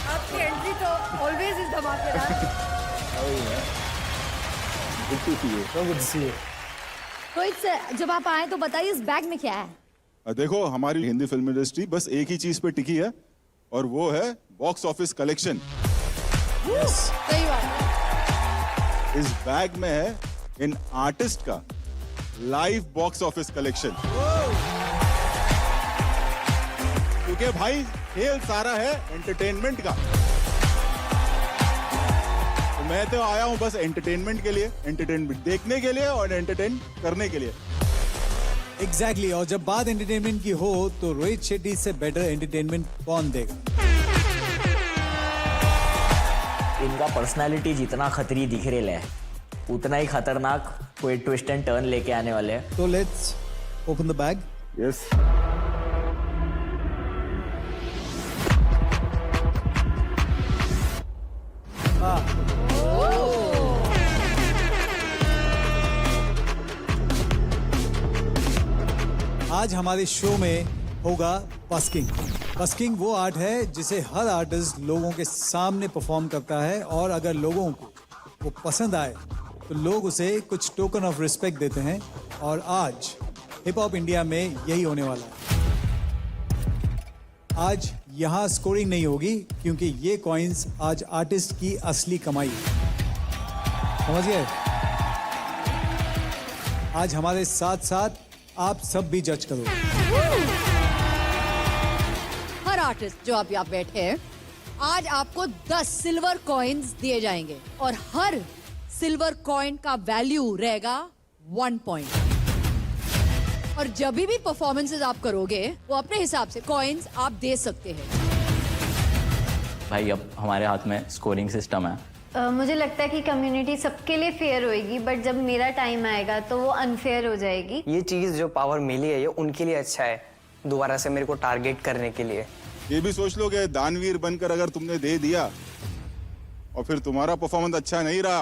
आपकी एंट्री तो always is धमाकेदार। Good to see you. So good to see you. Rohit sir, जब आप आए तो बताइए इस बैग में क्या है? देखो, हमारी हिंदी फिल्म इंडस्ट्री बस एक ही चीज पे टिकी है और वो है बॉक्स ऑफिस कलेक्शन। सही बात है। इस बैग में है इन आर्टिस्ट का लाइव बॉक्स ऑफिस कलेक्शन। क्योंकि भाई खेल सारा है एंटरटेनमेंट का। तो मैं तो आया हूं बस एंटरटेनमेंट के लिए, एंटरटेनमेंट देखने के लिए और एंटरटेन करने के लिए। एग्जैक्टली और जब बात एंटरटेनमेंट की हो तो रोहित शेट्टी से बेटर एंटरटेनमेंट कौन देगा? इनका पर्सनालिटी जितना खतरी दिख रहा है उतना ही खतरनाक कोई ट्विस्ट एंड टर्न लेके आने वाले हैं। तो let's open the bag. Yes. आज हमारे शो में होगा बस्किंग। बस्किंग वो आर्ट है जिसे हर आर्टिस्ट लोगों के सामने परफॉर्म करता है और अगर लोगों को वो पसंद आए तो लोग उसे कुछ टोकन ऑफ रिस्पेक्ट देते हैं और आज हिप हॉप इंडिया में यही होने वाला है। आज यहाँ स्कोरिंग नहीं होगी क्योंकि ये कॉइन्स आज आर्टिस्ट की असली कमाई है। समझ गए? आज हमारे साथ साथ आप सब भी जज करो। हर आर्टिस्ट जो आप यहाँ बैठे हैं, आज आपको 10 सिल्वर कॉइन्स दिए जाएंगे और हर सिल्वर कॉइन का वैल्यू रहेगा 1 पॉइंट। और जब भी परफॉर्मेंसेस आप करोगे वो अपने हिसाब से कॉइन्स आप दे सकते हैं। भाई अब हमारे हाथ में स्कोरिंग सिस्टम है। मुझे लगता है कि कम्युनिटी सबके लिए फेयर होएगी, बट जब मेरा टाइम आएगा तो वो अनफेयर हो जाएगी। ये चीज़ जो पावर मिली है ये उनके लिए अच्छा है, दोबारा से मेरे को टारगेट करने के लिए। ये भी सोच लो कि दानवीर बनकर अगर तुमने दे दिया और फिर तुम्हारा परफॉर्मेंस अच्छा नहीं रहा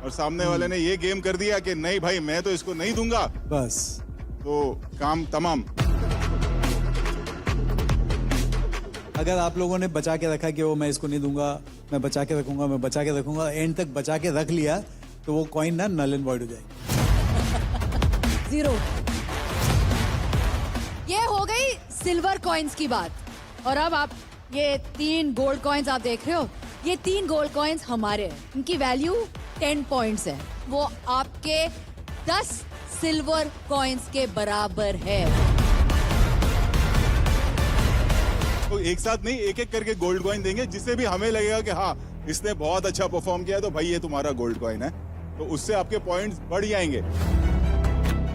और सामने वाले ने ये गेम कर दिया कि नहीं भाई मैं तो इसको नहीं दूंगा, बस तो काम तमाम। अगर आप लोगों ने बचा के रखा कि वो मैं इसको नहीं दूंगा, मैं बचा के रखूंगा, मैं बचा के रखूंगा, एंड तक बचा के रख लिया तो वो कॉइन ना नल एंड वॉइड हो जाएगी। 0। ये हो गई सिल्वर कॉइन्स की बात। और अब आप ये 3 गोल्ड कॉइन्स आप देख रहे हो, ये 3 गोल्ड कॉइन्स हमारे हैं। इनकी वैल्यू 10 पॉइंट्स है। वो आपके 10 सिल्वर कॉइन्स के बराबर है। तो एक साथ नहीं, एक एक करके गोल्ड कॉइन देंगे, जिससे भी हमें लगेगा कि हाँ इसने बहुत अच्छा परफॉर्म किया है तो भाई ये तुम्हारा गोल्ड कॉइन है, तो उससे आपके पॉइंट्स बढ़ जाएंगे।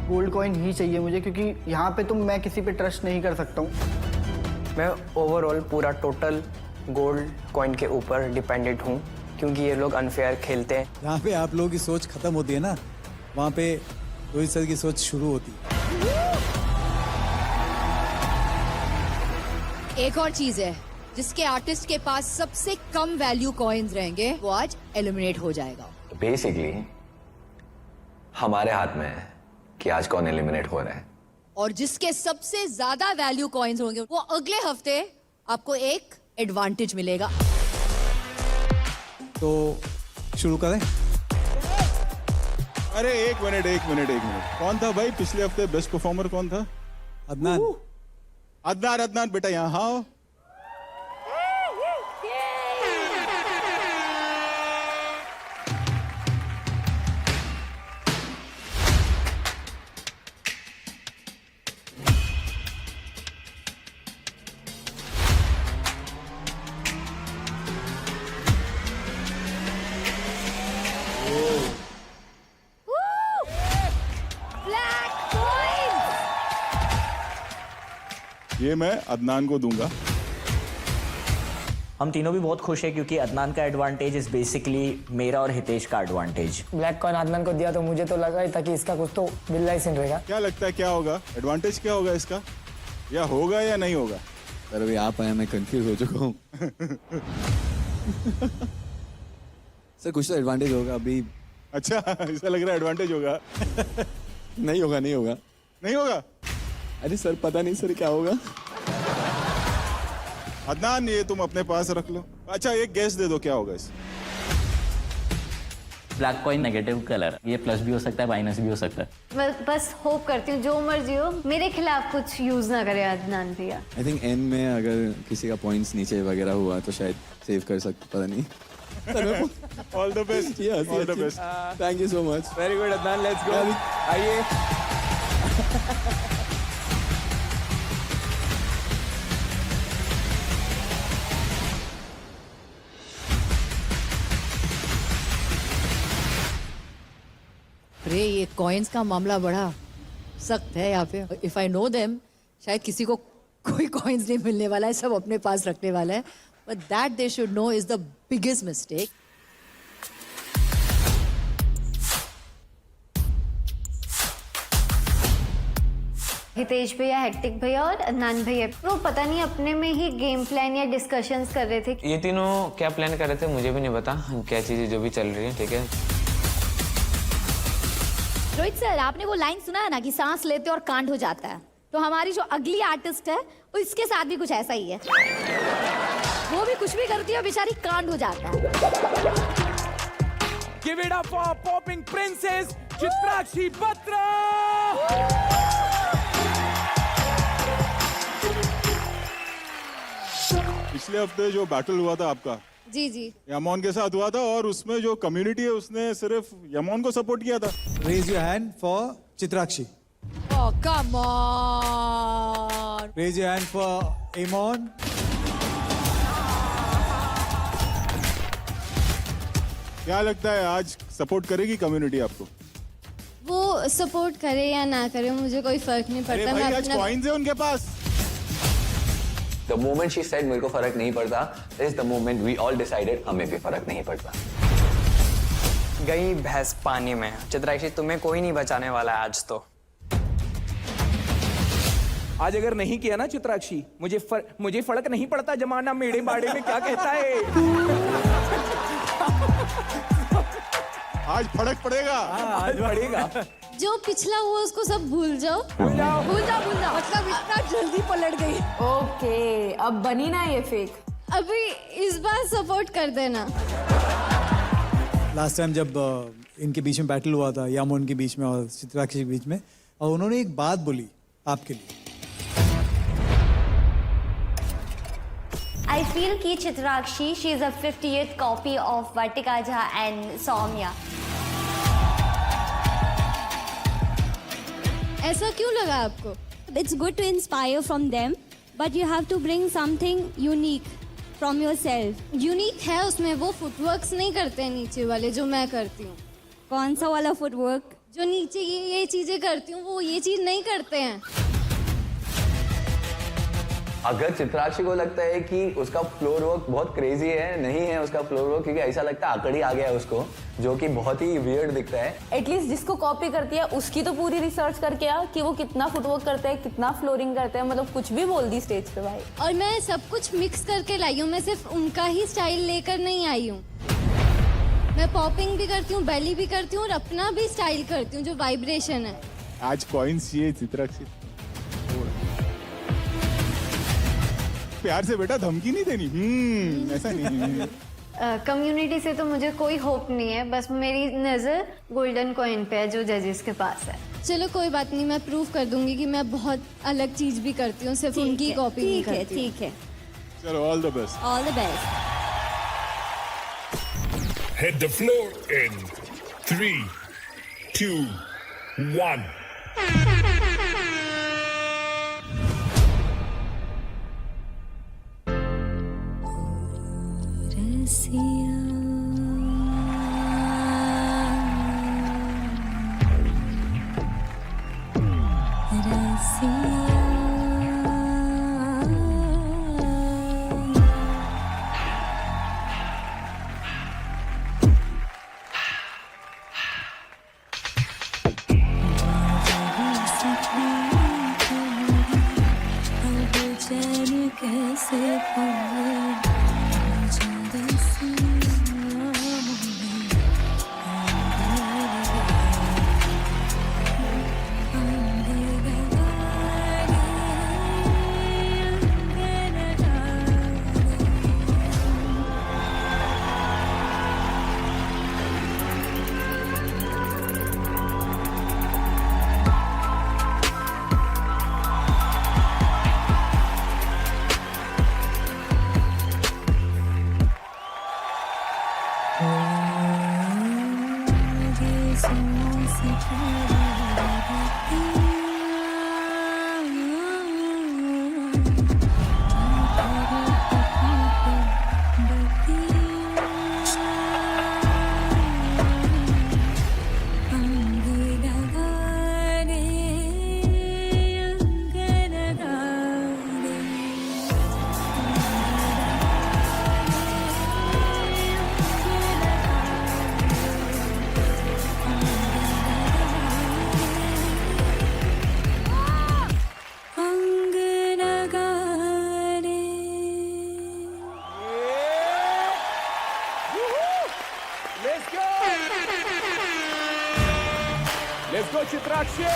गोल्ड कॉइन ही चाहिए मुझे, क्योंकि यहाँ पे तो मैं किसी पे ट्रस्ट नहीं कर सकता हूँ। मैं ओवरऑल पूरा टोटल गोल्ड कॉइन के ऊपर डिपेंडेंट हूँ क्योंकि ये लोग अनफेयर खेलते हैं। जहाँ पे आप लोगों की सोच खत्म होती है ना, वहाँ पे रोहित सर की सोच शुरू होती है। एक और चीज है, जिसके आर्टिस्ट के पास सबसे कम वैल्यू कॉइन्स रहेंगे वो आज एलिमिनेट हो जाएगा। बेसिकली हमारे हाथ में है कि आज कौन एलिमिनेट हो रहा है। और जिसके सबसे ज्यादा वैल्यू कॉइन्स होंगे वो अगले हफ्ते आपको एक एडवांटेज मिलेगा। तो शुरू करें? अरे एक मिनट, कौन था भाई पिछले हफ्ते बेस्ट परफॉर्मर कौन था? अदनान। अदनान बेटा यहाँ आओ। ये मैं अदनान को दूंगा। हम तीनों भी बहुत खुश हैं क्योंकि अदनान का एडवांटेज इज बेसिकली मेरा और हितेश का एडवांटेज। ब्लैक कॉइन आदमन को दिया तो मुझे तो लगा ही था कि इसका कुछ तो बिल्ला ही सीन रहेगा। क्या लगता है क्या होगा एडवांटेज, क्या होगा इसका, या होगा या नहीं होगा? सर अभी आप आए, मैं कंफ्यूज हो चुका हूँ। सर कुछ तो एडवांटेज होगा अभी। अच्छा ऐसा लग रहा है एडवांटेज होगा। नहीं होगा। नहीं होगा? अरे सर पता नहीं सर क्या होगा. अदनान ये तुम अपने पास रख लो. अच्छा एक गैस दे दो क्या होगा इस. ब्लैक कॉइन नेगेटिव कलर, ये प्लस भी हो सकता है माइनस भी हो सकता है. बस होप करती हूँ जो मर्जी हो मेरे खिलाफ कुछ यूज ना करे अदनान भैया. आई थिंक एंड में अगर किसी का पॉइंट्स नीचे वगैरह हुआ तो शायद सेव कर सकते, पता नहीं. All the best. Yes, all the yes, best. Thank you so much. Very good Adnan, let's go. आइए. अरे ये कॉइन्स का मामला बड़ा सख्त है यहाँ पे. इफ आई नो देम शायद किसी को कोई कॉइन्स नहीं मिलने वाला है, सब अपने पास रखने वाला है. But that they should know is the biggest mistake. Hitesh भैया, हेक्टिक भैया और अदनान भैया तो पता नहीं अपने में ही गेम प्लान या डिस्कशंस कर रहे थे. ये तीनों क्या प्लान कर रहे थे मुझे भी नहीं पता, क्या चीजें जो भी चल रही है. ठीक है. रोहित सर, आपने वो लाइन सुना है ना कि सांस लेते और कांड हो जाता है, तो हमारी जो अगली आर्टिस्ट है उसके साथ भी कुछ ऐसा ही है. वो भी कुछ भी करती है बेचारी कांड हो जाता है. Give it up for popping princess Chitrakshi Batra. पिछले हफ्ते जो बैटल हुआ था आपका जी जी यमोन के साथ हुआ था और उसमें जो कम्युनिटी है उसने सिर्फ यमोन को सपोर्ट किया था. Raise your hand for Chitrakshi. Oh, come on. Raise your hand for Amon. क्या लगता है आज सपोर्ट करेगी कम्युनिटी आपको? वो सपोर्ट करे या ना करे मुझे कोई फर्क नहीं अरे पड़ता. भाई मैं आज अपना कॉइन्स है उनके पास. द मोमेंट शी सेड मेरे को फर्क नहीं पड़ता is the moment we all decided हमें भी फर्क नहीं पड़ता. गई भैंस पानी में. चित्राक्षी तुम्हें कोई नहीं बचाने वाला है आज तो. आज अगर नहीं किया ना चित्राक्षी, मुझे फर्क नहीं पड़ता जमाना मेरे बाड़े में क्या कहता है. आज फर्क पड़ेगा. आज पड़ेगा. जो पिछला हुआ उसको सब भूल जाओ. भूल जाओ. मतलब इतना जल्दी पलट गई. ओके, अब बनी ना ये फेक. अभी इस बार सपोर्ट कर देना. लास्ट टाइम जब इनके बीच में बैटल हुआ था, यामोन के बीच में और चित्राक्षी के बीच में, और उन्होंने एक बात बोली आपके लिए. I feel कि Chitrakshi she is a 50th copy of Vartika Jha and Soumya. ऐसा क्यों लगा आपको? It's good to inspire from them, but you have to bring something unique from yourself. Unique है उसमें, वो फुटवर्क्स नहीं करते हैं नीचे वाले जो मैं करती हूँ. कौन सा वाला फुटवर्क? जो नीचे ये चीजें करती हूँ वो ये चीज नहीं करते हैं. अगर चित्राक्षी को लगता है कि उसका फ्लोर वर्क बहुत क्रेजी है, नहीं है उसका फ्लोर वर्क, क्योंकि ऐसा लगता है आकड़ी आ गया है उसको, जो कि बहुत ही वियर्ड दिखता है. एटलीस्ट जिसको कॉपी करती है उसकी तो पूरी रिसर्च करके आ कि वो कितना फुटवर्क करते हैं, कितना फ्लोरिंग करते हैं. मतलब कुछ भी बोल दी स्टेज पे भाई. और मैं सब कुछ मिक्स करके लाई हूँ, मैं सिर्फ उनका ही स्टाइल लेकर नहीं आई हूँ. मैं पॉपिंग भी करती हूँ, बेली भी करती हूँ और अपना भी स्टाइल करती हूँ जो वाइब्रेशन है. आज कॉइन्स चाहिए चित्राक्षी. प्यार से बेटा, धमकी नहीं देनी. ऐसा नहीं. कम्युनिटी से तो मुझे कोई होप नहीं है, बस मेरी नज़र गोल्डन कॉइन पे है जो जजेस के पास है. चलो कोई बात नहीं, मैं प्रूव कर दूंगी कि मैं बहुत अलग चीज भी करती हूँ, सिर्फ उनकी कॉपी नहीं करती. ठीक है. चलो all the best. All the best. Hit the floor in 3, 2, 1. Let's go! Let's go, Chitrakshi!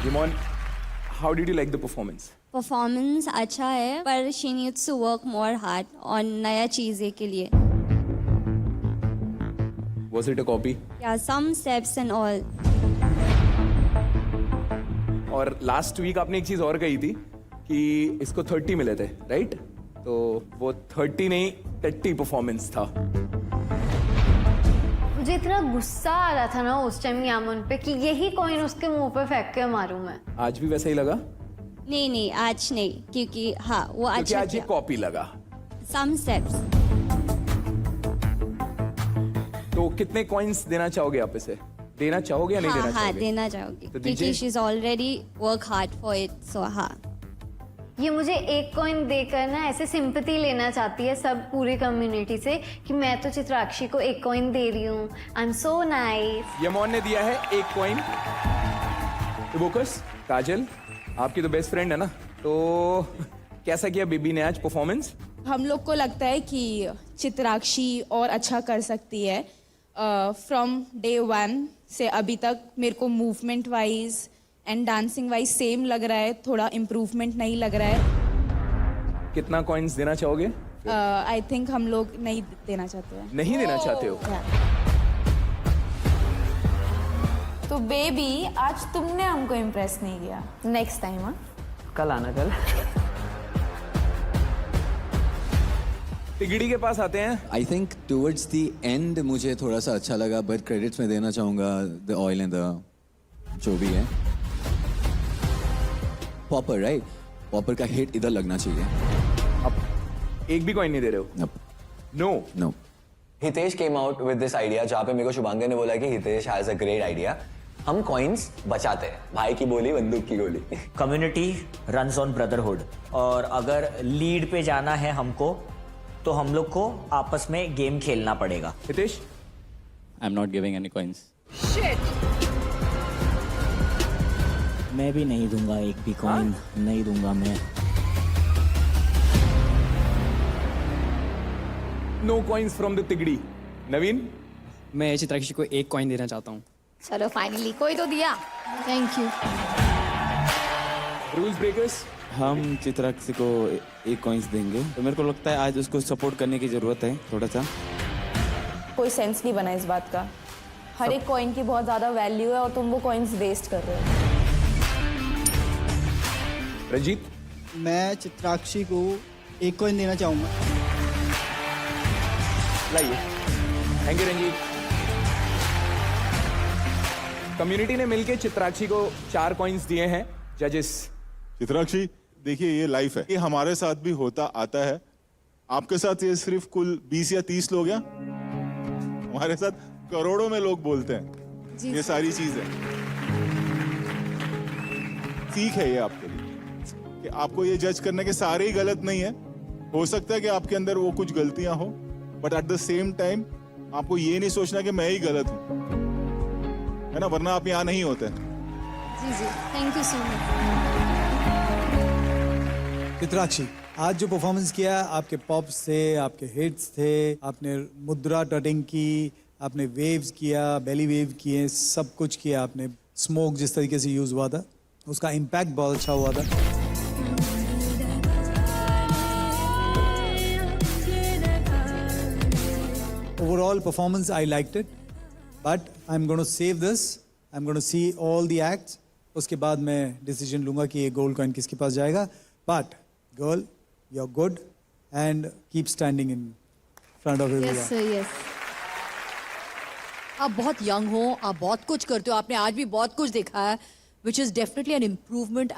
Jimon, how did you like the performance? Performance अच्छा है पर she needs to work more hard और नया चीज़ें के लिए Was it a copy? या सम steps and all और लास्ट वीक आपने एक चीज और कही थी कि इसको 30 मिले थे, राइट? तो वो 30 नहीं 30 परफॉर्मेंस था। मुझे इतना गुस्सा आ रहा था ना उस टाइम यामन पे कि यही कॉइन उसके मुंह पे फेंक के मारूं मैं। आज भी वैसा ही लगा? नहीं आज नहीं क्योंकि हाँ वो क्योंकि अच्छा आज ये कॉपी लगा। Some steps. तो कितने कॉइंस देना चाहोगे आप इसे? देना चाहोगे या नहीं देना हाँ चाहोगे? देना चाहोगी तो क्योंकि दीजिए। She is already work hard for it so हाँ ये मुझे एक कॉइन देकर ना ऐसे सिंपैथी लेना चाहती है सब पूरी कम्युनिटी से कि मैं तो चित्राक्षी को एक कॉइन दे रही हूँ आई एम सो नाइस। यमोन ने दिया है एक कॉइन। इवोकस, काजल, आपकी तो बेस्ट फ्रेंड है ना, तो कैसा किया बेबी ने आज परफॉर्मेंस? हम लोग को लगता है कि चित्राक्षी और अच्छा कर सकती है। फ्रॉम डे 1 से अभी तक मेरे को movement wise and dancing wise same लग रहा है, थोड़ा इम्प्रूवमेंट नहीं लग रहा है। कितना कॉइंस देना चाहोगे? आई थिंक हम लोग नहीं देना चाहते हैं। नहीं देना चाहते हो? तो बेबी आज तुमने हमको इम्प्रेस नहीं किया, नेक्स्ट टाइम हाँ कल आना कल। तिगड़ी के पास आते हैं। I think towards the end मुझे थोड़ा सा अच्छा लगा, बट क्रेडिट्स में देना चाहूँगा द ऑयल एंड द जो भी है पॉपर, राइट? पॉपर का हिट इधर लगना चाहिए। अब एक भी कॉइन नहीं दे रहे हो? No no. Hitesh came out with this idea जहाँ पे मेरे को शुभांकर ने बोला कि Hitesh has a great idea, हम कॉइन्स बचाते हैं, भाई की बोली बंदूक की गोली। कम्युनिटी रन्स ऑन ब्रदरहुड, और अगर लीड पे जाना है हमको तो हम लोग को आपस में गेम खेलना पड़ेगा। Hitesh, I am not giving any coins. मैं भी नहीं दूंगा एक भी कॉइन, नहीं दूंगा मैं। नो कॉइन्स फ्रॉम द तिगड़ी। नवीन, मैं चित्राक्षी को एक कॉइन देना चाहता हूँ। चलो फाइनली कोई तो दिया। Thank you. रूल्स ब्रेकर्स, हम चित्राक्षी को एक कॉइंस देंगे, तो मेरे को लगता है आज उसको सपोर्ट करने की जरूरत है थोड़ा सा। कोई सेंस नहीं बना इस बात का। हर एक कॉइन की बहुत ज्यादा वैल्यू है और तुम वो कॉइन्स वेस्ट कर रहे हो। रंजीत, मैं चित्राक्षी को एक कॉइन देना चाहूँगा। लाइए। Thank you Ranjit. कम्युनिटी ने मिलकर चित्राक्षी को 4 कॉइन्स दिए हैं। जजेस, चित्राक्षी, देखिए ये लाइफ है, ये हमारे साथ भी होता आता है। आपके साथ ये सिर्फ कुल 20 या 30 लोग हैं, हमारे साथ करोड़ों में लोग बोलते हैं ये सारी चीजें। सीख है ये आपके लिए कि आपको ये जज करने के सारे ही गलत नहीं है। हो सकता है कि आपके अंदर वो कुछ गलतियां हो, but at the same time आपको ये नहीं सोचना कि मैं ही गलत हूं, है ना, वरना आप यहाँ नहीं होते। जी जी thank you so much. Chitrakshi, आज जो परफॉर्मेंस किया, आपके पॉप्स थे, आपके हिट्स थे, आपने मुद्रा टटिंग की, आपने वेव्स किया, बेली वेव किए, सब कुछ किया आपने। स्मोक जिस तरीके से यूज हुआ था उसका इम्पैक्ट बहुत अच्छा हुआ था। Overall performance I liked it, but I am going to save this, I am going to see all the acts, उसके बाद मैं डिसीजन लूंगा कि ये गोल्ड कॉइन किसके पास जाएगा। But girl, you're good and keep standing in front of everyone. Yes sir yes. आप बहुत यंग हो, आप बहुत कुछ करते हो, आपने आज भी बहुत कुछ देखा है, which is definitely an improvement.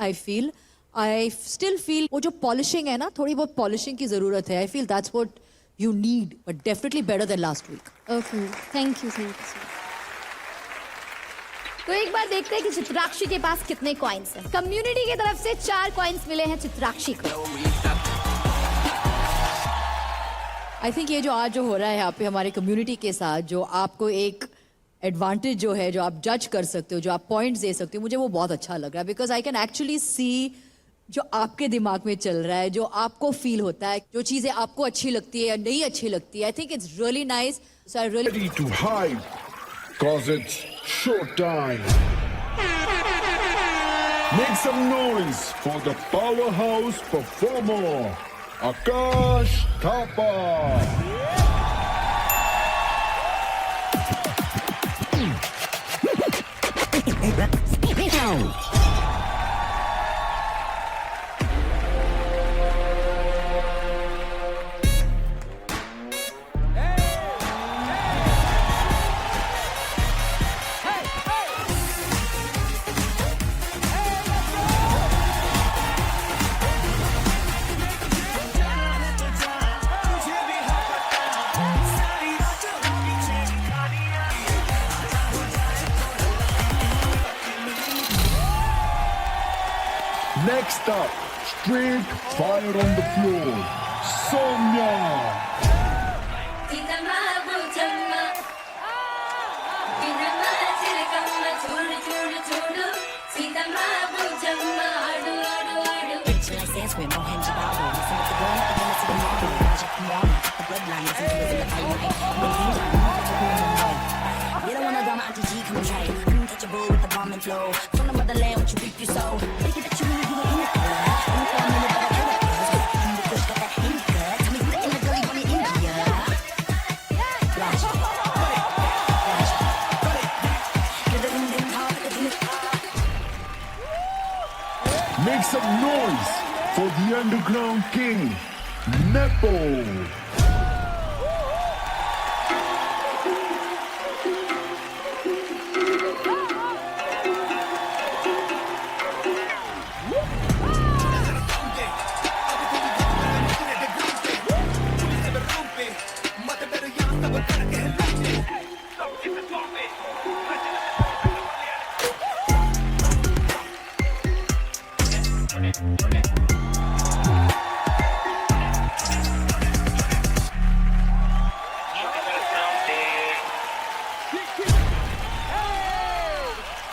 I still feel वो जो पॉलिशिंग है ना, थोड़ी बहुत पॉलिशिंग की जरूरत है। I feel that's what you need, but definitely better than last week. Okay thank you sir. तो एक बार देखते हैं कि चित्राक्षी के पास कितने कॉइन्स हैं। कम्युनिटी की तरफ से 4 कॉइन्स मिले हैं चित्राक्षी को। आई थिंक ये जो आज जो हो रहा है यहाँ पे हमारे कम्युनिटी के साथ, जो आपको एक एडवांटेज जो है, जो आप जज कर सकते हो, जो आप पॉइंट्स दे सकते हो, मुझे वो बहुत अच्छा लग रहा है। Because I can actually see जो आपके दिमाग में चल रहा है, जो आपको फील होता है, जो चीजें आपको अच्छी लगती है या नहीं अच्छी लगती है। I think it's really nice. So I really Ready to hype, cause it's showtime. Make some noise for the powerhouse performer, Akash Thapa. Next up, straight fire on the floor, Soumya. Make some noise for the underground king, Nepo.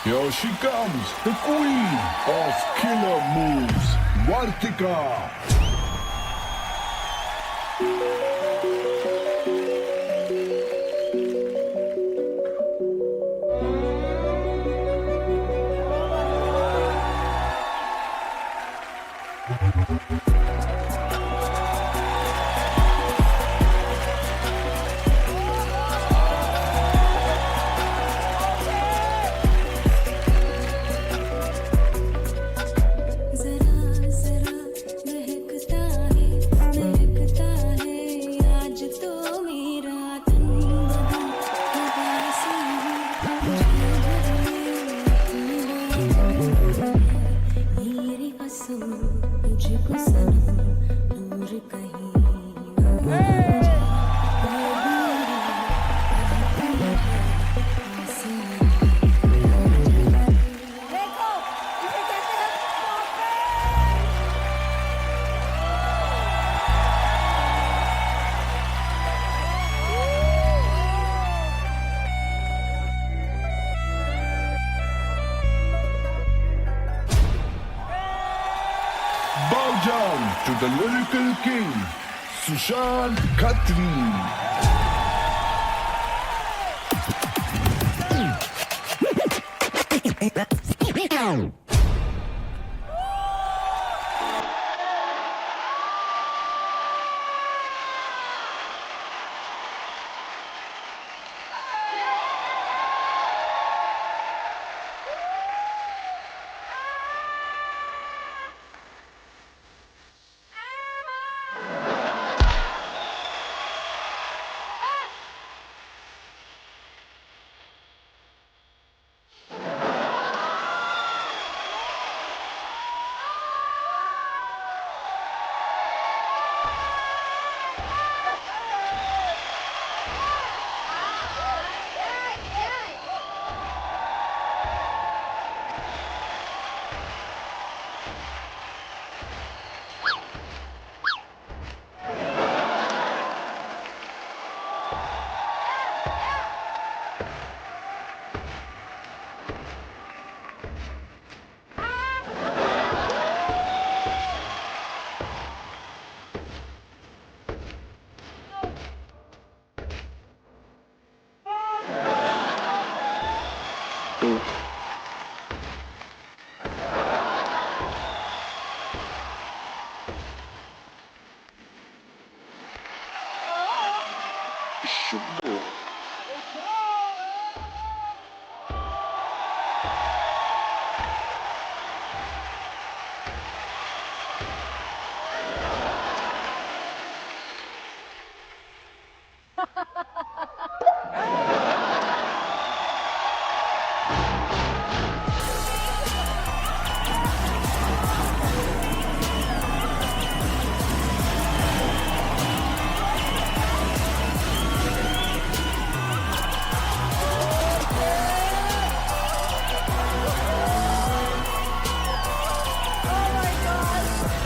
Here she comes, the queen of killer moves, Vartika. Bow down to the lyrical king, Sushant Khatri.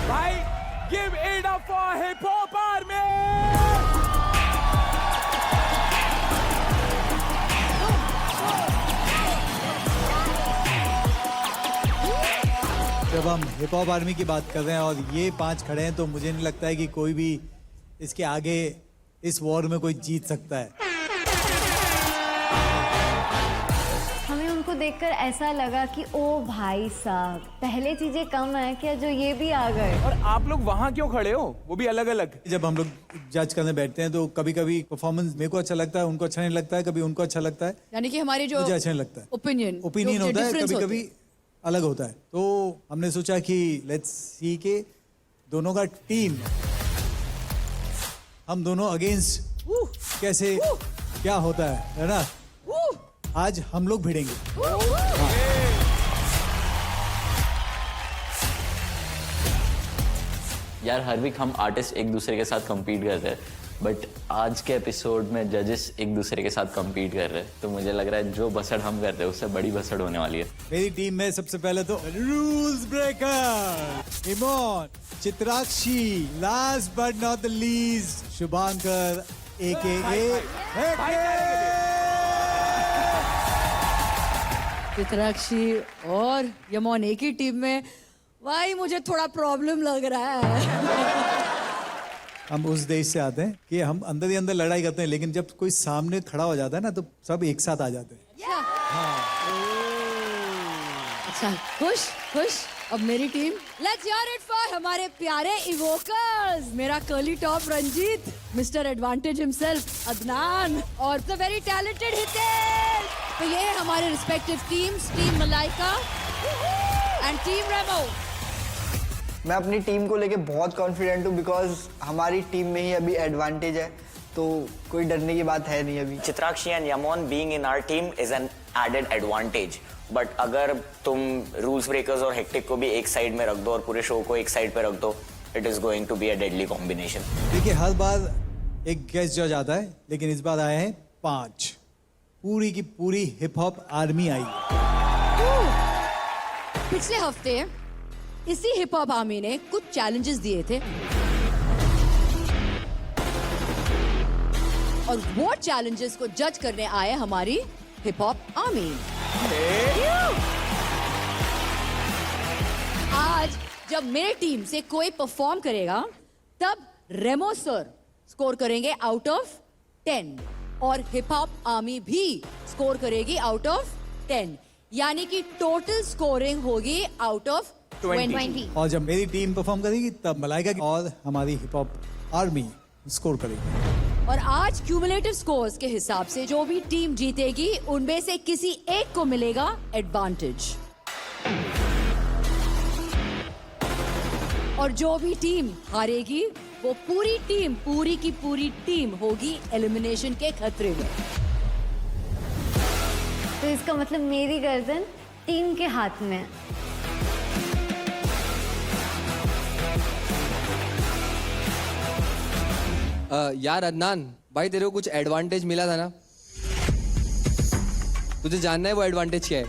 भाई give it up for hip hop army. जब हम hip hop army की बात कर रहे हैं और ये 5 खड़े हैं तो मुझे नहीं लगता है कि कोई भी इसके आगे इस वॉर में कोई जीत सकता है। हमें उनको देखकर ऐसा लगा कि ओ भाई साहब, पहले चीजें कम है क्या जो ये भी आ गए। और आप लोग वहां क्यों खड़े हो, वो भी अलग अलग? जब हम लोग जज करने बैठते हैं तो कभी कभी परफॉर्मेंस मेरे को अच्छा लगता है, उनको अच्छा नहीं लगता है, कभी उनको अच्छा लगता है, यानी कि हमारी जो मुझे अच्छा नहीं लगता है। ओपिनियन होता है, कभी कभी अलग होता है। तो हमने सोचा कि लेट्स सी के दोनों का टीम हम दोनों अगेंस्ट कैसे क्या होता है ना। आज हम लोग भिड़ेंगे। यार हर वीक हम आर्टिस्ट एक दूसरे के साथ compete कर रहे हैं, बट आज के एपिसोड में जजेस एक दूसरे के साथ compete कर रहे हैं, तो मुझे लग रहा है जो बसड़ हम कर रहे हैं उससे बड़ी बसड़ होने वाली है। मेरी टीम में सबसे पहले तो rules breaker Emon, Chitrakshi, last but not the least Shubhankar Chitrakshi और यमोन एक ही टीम में। भाई मुझे थोड़ा प्रॉब्लम लग रहा है। हम उस देश से आते हैं कि हम अंदर ही अंदर लड़ाई करते हैं, लेकिन जब कोई सामने खड़ा हो जाता है ना तो सब एक साथ आ जाते हैं। अच्छा, खुश खुश। अब मेरी team, let's hear it for हमारे प्यारे इवोकर्स। मेरा curly top Ranjit, mister advantage himself Adnan और द वेरी टैलेंटेड हितेश। तो ये है हमारे respective teams, team Malaika and team Remo. मैं अपनी टीम को लेके बहुत कॉन्फिडेंट हूँ बिकॉज हमारी टीम में ही अभी एडवांटेज है, तो कोई डरने की बात है नहीं अभी। Chitrakshi and Yamon being in our team is an added advantage, but अगर तुम रूल्स ब्रेकर्स और हेक्टिक को भी एक साइड में रख दो और पूरे शो को एक साइड पे रख दो, it is going to be a deadly combination. देखिए हर बार एक गेस्ट जज आता है, लेकिन इस बार आए हैं 5। पूरी की पूरी हिप हॉप आर्मी आई। पिछले हफ्ते इसी हिप हॉप आर्मी ने कुछ चैलेंजेस दिए थे और वो चैलेंजेस को जज करने आए हमारी हिप हॉप आर्मी। आज जब मेरी टीम से कोई परफॉर्म करेगा तब रेमो सर स्कोर करेंगे आउट ऑफ 10 और हिप हॉप आर्मी भी स्कोर करेगी आउट ऑफ 10, यानी कि टोटल स्कोरिंग होगी आउट ऑफ 20। और जब मेरी टीम परफॉर्म करेगी तब मलाइका और हमारी हिप हॉप आर्मी स्कोर करेगी। और आज क्यूमुलेटिव स्कोर्स के हिसाब से जो भी टीम जीतेगी उनमें से किसी एक को मिलेगा एडवांटेज, और जो भी टीम हारेगी वो पूरी की पूरी टीम होगी एलिमिनेशन के खतरे में। तो इसका मतलब मेरी गर्दन टीम के हाथ में है। यार अदनान भाई, तेरे को कुछ एडवांटेज मिला था ना, तुझे जानना है वो एडवांटेज क्या है?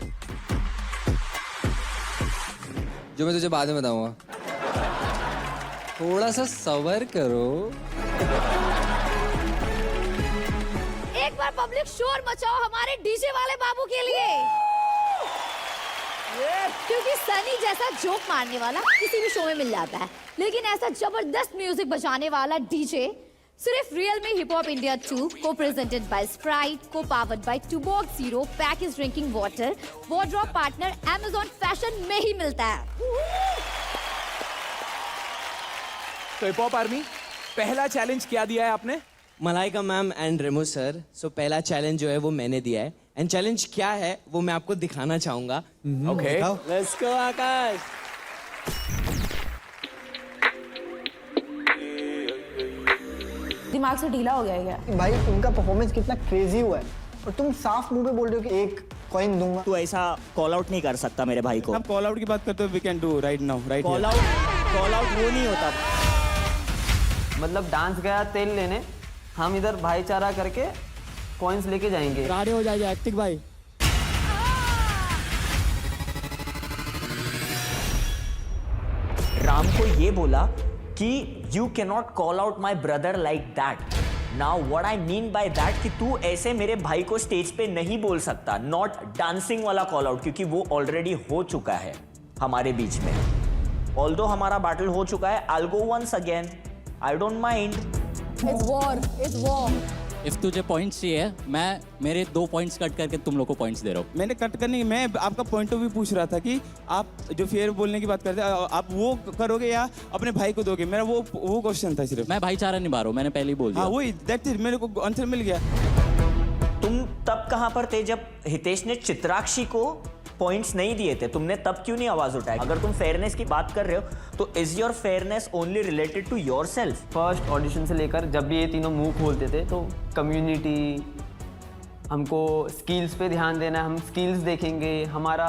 जो मैं तुझे बाद में बताऊंगा। थोड़ा सा सबर करो। एक बार पब्लिक शोर मचाओ हमारे डीजे वाले बाबू के लिए, क्योंकि सनी जैसा जोक मारने वाला किसी भी शो में मिल जाता है, लेकिन ऐसा जबरदस्त म्यूजिक बजाने वाला डीजे सिर्फ Realme Hip Hop India 2 को presented by Sprite, को powered by Tuborg Zero Packaged Drinking Water, wardrobe partner Amazon Fashion में ही मिलता है। तो हिप हॉप आर्मी, पहला चैलेंज क्या दिया है आपने? Malaika ma'am and Remo sir, so पहला चैलेंज जो है वो मैंने दिया है, एंड चैलेंज क्या है वो मैं आपको दिखाना चाहूंगा। ओके, लेट्स गो आकाश। दिमाग से ढीला हो गया है क्या? भाई उनका परफॉर्मेंस कितना क्रेजी हुआ है और तुम साफ मुंह पे बोल रहे हो कि एक कॉइन दूंगा। तू ऐसा कॉल आउट नहीं कर सकता मेरे भाई को। हम कॉल आउट की बात करते हो, we can do right now, right call out वो नहीं होता। मतलब डांस गया तेल लेने, हम इधर भाईचारा करके कॉइन्स लेके जाएंगे। राडे हो जाएगा एक्टिक भाई। राम को ये बोला कि you can not call out my brother like that. Now what I mean by that कि तू ऐसे मेरे भाई को स्टेज पे नहीं बोल सकता, नॉट डांसिंग वाला कॉल आउट, क्योंकि वो ऑलरेडी हो चुका है हमारे बीच में। ऑल्दो हमारा बैटल हो चुका है, I will go once again, I don't mind. It's war. If तुझे पॉइंट्स चाहिए, मैं मेरे 2 पॉइंट्स कट करके तुम लोग को पॉइंट्स दे रहा हूँ। मैंने कट करने की, मैं आपका पॉइंट ऑफ व्यू पूछ रहा था कि आप जो फेयर बोलने की बात करते हैं, आप वो करोगे या अपने भाई को दोगे? मेरा वो क्वेश्चन था सिर्फ। मैं भाईचारा निभा रहा हूँ, मैंने पहले ही बोल दिया। हाँ वही, दैट्स इट, मेरे को आंसर मिल गया। तुम तब कहां पर थे जब हितेश ने चित्राक्षी को पॉइंट्स नहीं दिए थे? तुमने तब क्यों नहीं आवाज उठाई? अगर तुम फेयरनेस की बात कर रहे हो तो is your fairness only related to yourself? First audition से लेकर जब भी ये तीनों मुंह खोलते थे तो कम्युनिटी, हमको स्किल्स पे ध्यान देना है, हम स्किल्स देखेंगे, हमारा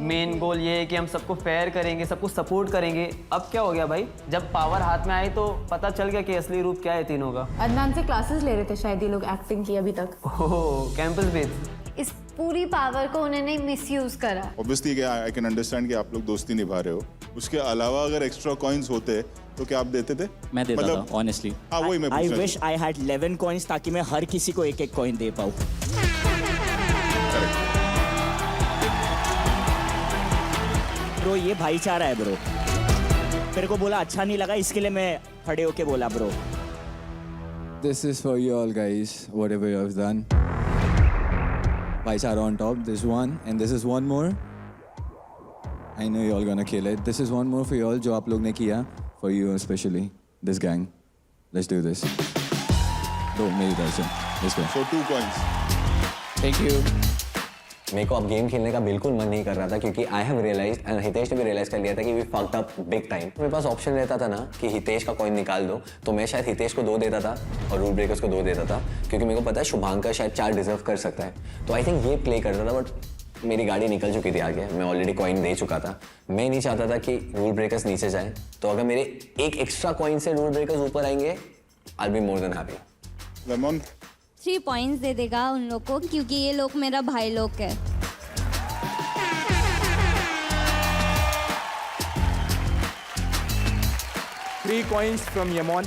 मेन गोल ये है कि हम सबको फेयर करेंगे, सबको सपोर्ट करेंगे। अब क्या हो गया भाई, जब पावर हाथ में आई तो पता चल गया कि असली रूप क्या है तीनों का। अदनान से क्लासेस ले रहे थे शायद ये लोग एक्टिंग की अभी तक। ओह, कैंपस बेस। इस पूरी पावर को उन्होंने मिसयूज करा। ऑब्वियसली आई कैन अंडरस्टैंड कि आप लोग दोस्ती निभा रहे हो। उसके अलावा अगर एक्स्ट्रा कॉइन्स होते तो क्या आप देते थे? मैं देता था ऑनेस्टली। हाँ वही मैं I wish I had 11 coins ताकि मैं हर किसी को एक कॉइन दे पाऊँ। ब्रो ये भाईचारा है ब्रो। मेरे को बोला अच्छा नहीं लगा, इसके लिए मैं खड़े होके बोला bro. This is for you all guys, whatever you have done. Baichara on top, this one, and this is one more. I know you all gonna kill it. This is one more for you all, जो आप लोग ने किया, for you especially, this gang. Let's do this. दो मेरी तरफ से, let's go. So 2 coins. Thank you. मेरे को अब गेम खेलने का बिल्कुल मन नहीं कर रहा था, क्योंकि I have realise and Hitesh ने भी रियलाइज कर लिया था कि we fucked up big time. मेरे पास ऑप्शन रहता था ना कि हितेश का कॉइन निकाल दो, तो मैं शायद हितेश को 2 देता था और रूल ब्रेकर्स को 2 देता था, क्योंकि मेरे को पता है शुभांकर शायद 4 डिजर्व कर सकता है। तो आई थिंक ये प्ले करता था, बट मेरी गाड़ी निकल चुकी थी आगे, मैं ऑलरेडी कॉइन दे चुका था। मैं नहीं चाहता था कि रूल ब्रेकर्स नीचे जाए, तो अगर मेरे एक एक्स्ट्रा कॉइन से रूल ब्रेकर्स ऊपर आएंगे, I will be more than happy. Lemon 3 points दे देगा उन लोग को, क्योंकि ये लोग मेरा भाई लोग है। 3 coins from Yamon.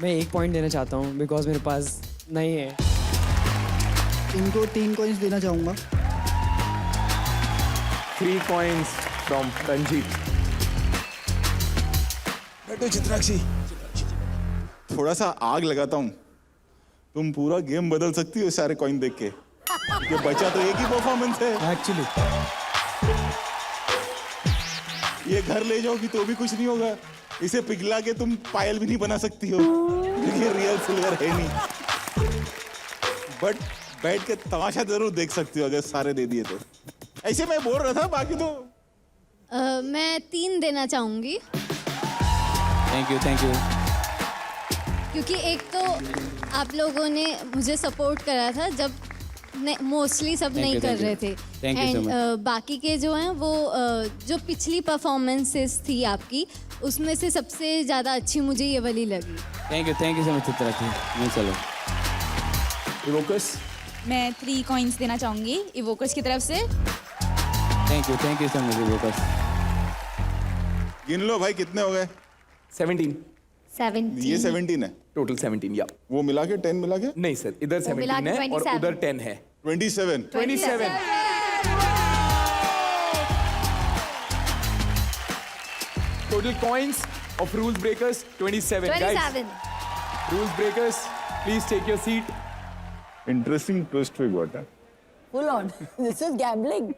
मैं 1 पॉइंट देना चाहता हूँ बिकॉज मेरे पास नहीं है। इनको 3 कॉइन्स देना चाहूंगा। 3 coins from Ranjit. बैठो चित्राक्षी, थोड़ा सा आग लगाता हूँ। तुम पूरा गेम बदल सकती हो सारे कॉइन देख के। ये बचा तो एक ही परफॉर्मेंस है एक्चुअली। ये घर ले जाओगी तो भी कुछ नहीं होगा। इसे पिघला के तुम पायल भी नहीं बना सकती हो, क्योंकि ये रियल सिल्वर है नहीं। बट बैठ के तमाशा जरूर देख सकती हो अगर सारे दे दिए तो। ऐसे मैं बोल रहा था, बाकी तो मैं 3 देना चाहूंगी, थैंक यू। क्योंकि एक तो आप लोगों ने मुझे सपोर्ट करा था जब मोस्टली सब नहीं कर रहे थे, एंड बाकी के जो हैं वो जो पिछली परफॉर्मेंसेस थी आपकी, उसमें से सबसे ज़्यादा अच्छी मुझे ये वाली लगी। Thank you so much Chitrakshi. चलो इवोकस, मैं 3 कॉइन्स देना चाहूंगी इवोकर्स की तरफ से। Thank you so much Evokers. गिन लो भाई कितने हो गए? 17। 17। ये 17 है टोटल 17 या वो मिला के 10 मिला के? नहीं सर, इधर 17 है और उधर 10 है। 27। 27। Total coins of rules breakers 27 guys. Rules breakers, please take your seat. Interesting twist we got. Full on. This is gambling.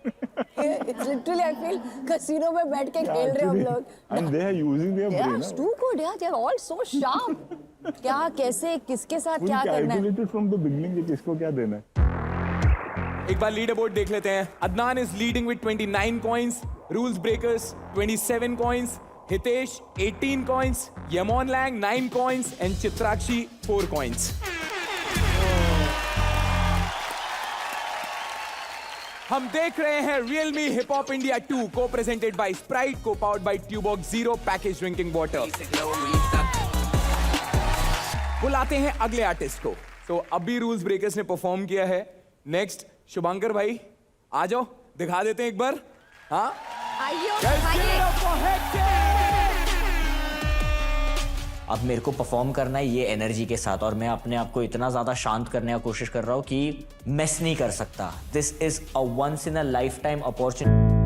It's literally I feel casino में बैठ के खेल रहे हम लोग. And they are using their brain. Yeah, too good. Yeah, they are all so sharp. क्या कैसे किसके साथ क्या करना है? Calculated from the beginning कि किसको क्या देना है. एक बार लीडर बोर्ड देख लेते हैं. Adnan is leading with 29 coins. Rules breakers 27 coins. Hitesh 18 coins. Yamon Lang 9 coins and Chitrakshi 4 coins. हम देख रहे हैं Realme Hip Hop India 2 co-presented by Sprite, co-powered by Tuborg Zero Package Drinking Water. बुलाते हैं अगले आर्टिस्ट को. तो अभी रूल्स ब्रेकर्स ने परफॉर्म किया है. नेक्स्ट शुभंकर भाई आ जाओ, दिखा देते हैं एक बार. हाँ अब मेरे को परफॉर्म करना है ये एनर्जी के साथ, और मैं अपने आप को इतना ज्यादा शांत करने का कोशिश कर रहा हूँ कि मिस नहीं कर सकता. This is a once in a lifetime opportunity.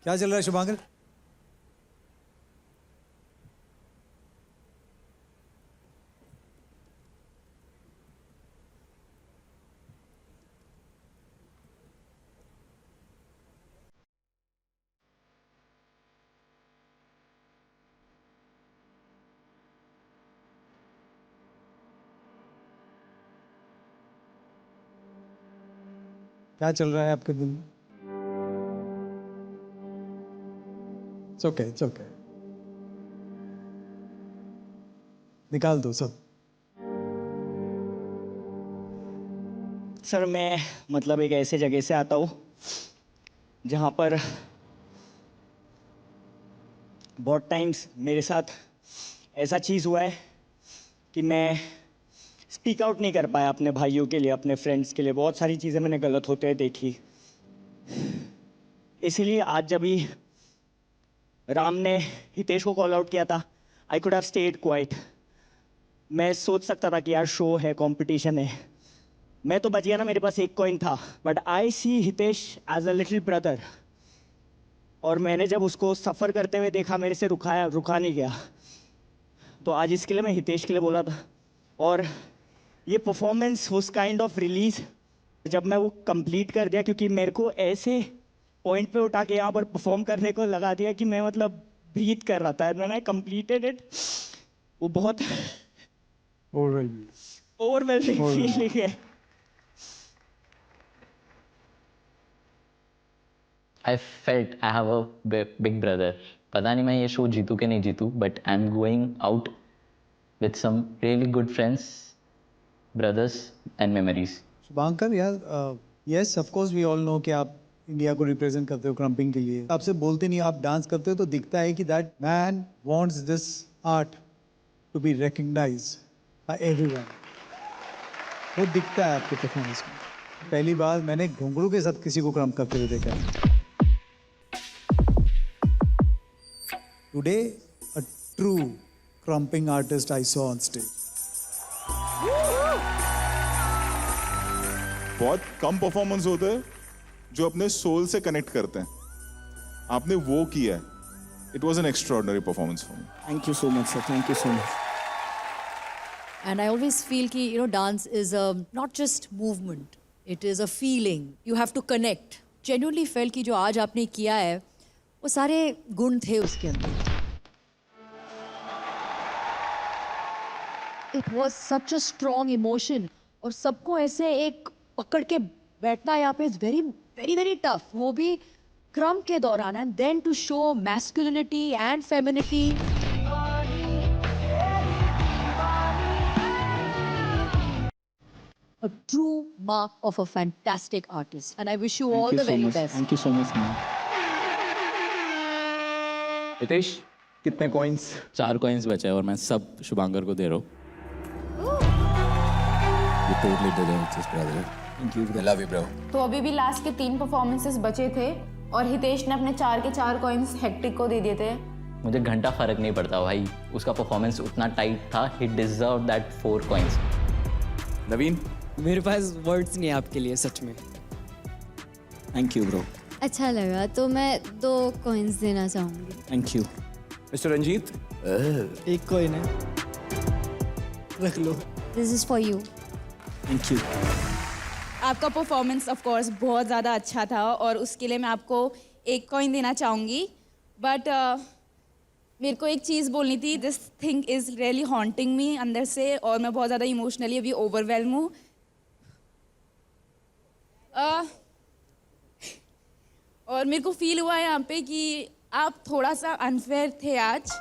क्या चल रहा है शुभांकर? क्या चल रहा है आपके दिल में? It's okay, it's okay. निकाल दो सब। सर मैं मतलब एक ऐसे जगह से आता हूँ जहाँ पर बहुत टाइम्स मेरे साथ ऐसा चीज़ हुआ है कि मैं स्पीक आउट नहीं कर पाया अपने भाइयों के लिए, अपने फ्रेंड्स के लिए। बहुत सारी चीज़ें मैंने गलत होते हुए देखी। इसीलिए आज जब भी राम ने हितेश को कॉल आउट किया था, I could have stayed quite. मैं सोच सकता था कि यार शो है, कंपटीशन है, मैं तो बच गया ना, मेरे पास एक कॉइन था। But I see Hitesh as a little brother, और मैंने जब उसको सफ़र करते हुए देखा, मेरे से रुका नहीं गया। तो आज इसके लिए मैं हितेश के लिए बोला था। और ये परफॉर्मेंस उस काइंड ऑफ रिलीज जब मैं वो कंप्लीट कर दिया, क्योंकि मेरे को ऐसे पॉइंट पे उठा के यहाँ पर परफॉर्म करने को लगा दिया कि मैं मतलब ब्रीथ कर रहा था। मैंने कंप्लीटेड इट। वो बहुत ओवरवेलमिंग फीलिंग है। I felt I have a big brother. पता नहीं मैं ये शो जीतूं कि नहीं जीतूं, but I'm going out with some really good friends, brothers and memories. Shubhankar यार, yes of course we all know कि आप इंडिया को रिप्रेजेंट करते हो क्रम्पिंग के लिए। आपसे बोलते नहीं, आप डांस करते हो तो दिखता है कि that man wants this art to be recognised by everyone. वो दिखता है आपके परफॉर्मेंस में। पहली बार मैंने घुंघरू के साथ किसी को क्रम्प करते हुए देखा है। Today a true krumping artist I saw on stage. बहुत कम परफॉर्मेंस होते हैं जो अपने सोल से कनेक्ट करते हैं। आपने वो किया है। It was an extraordinary performance for me. Thank you so much sir, thank you so much. And I always feel कि dance is not just movement, it is a feeling. You have to connect. Genuinely felt कि जो आज आपने किया है वो सारे गुण थे उसके अंदर। It was such a strong emotion और सबको ऐसे एक पकड़ के बैठना यहाँ पे is very very very tough. वो भी क्रम के दौरान, and then to show masculinity and femininity. A true mark of a fantastic artist, and I wish you all the very best. Thank you so much, man. Hitesh कितने coins? 4 coins बचे हैं और मैं सब शुभांकर को दे रहा हूँ। You totally deserve this, brother. Thank you. I love you, bro. तो अभी भी लास्ट के 3 परफॉर्मेंसेस बचे थे और हितेश ने अपने 4 के 4 कॉइन्स हेक्टिक को दे दिए थे। मुझे घंटा फर्क नहीं पड़ता भाई, उसका परफॉर्मेंस उतना टाइट था। He deserve that 4 coins. Naveen, मेरे पास वर्ड्स नहीं है आपके लिए, सच में। Thank you bro. अच्छा लगा, तो मैं 2 कॉइन्स देना चाहूँगी। Thank you. मिस्टर रंजीत, एक कॉइन है, रख लो। This is for you. Thank you. आपका परफॉर्मेंस ऑफ कोर्स बहुत ज़्यादा अच्छा था और उसके लिए मैं आपको 1 कॉइन देना चाहूँगी। बट मेरे को एक चीज़ बोलनी थी। This thing is really haunting me अंदर से और मैं बहुत ज़्यादा इमोशनली अभी ओवरवेल्म हूँ। और मेरे को फील हुआ है यहाँ पे कि आप थोड़ा सा अनफेयर थे आज।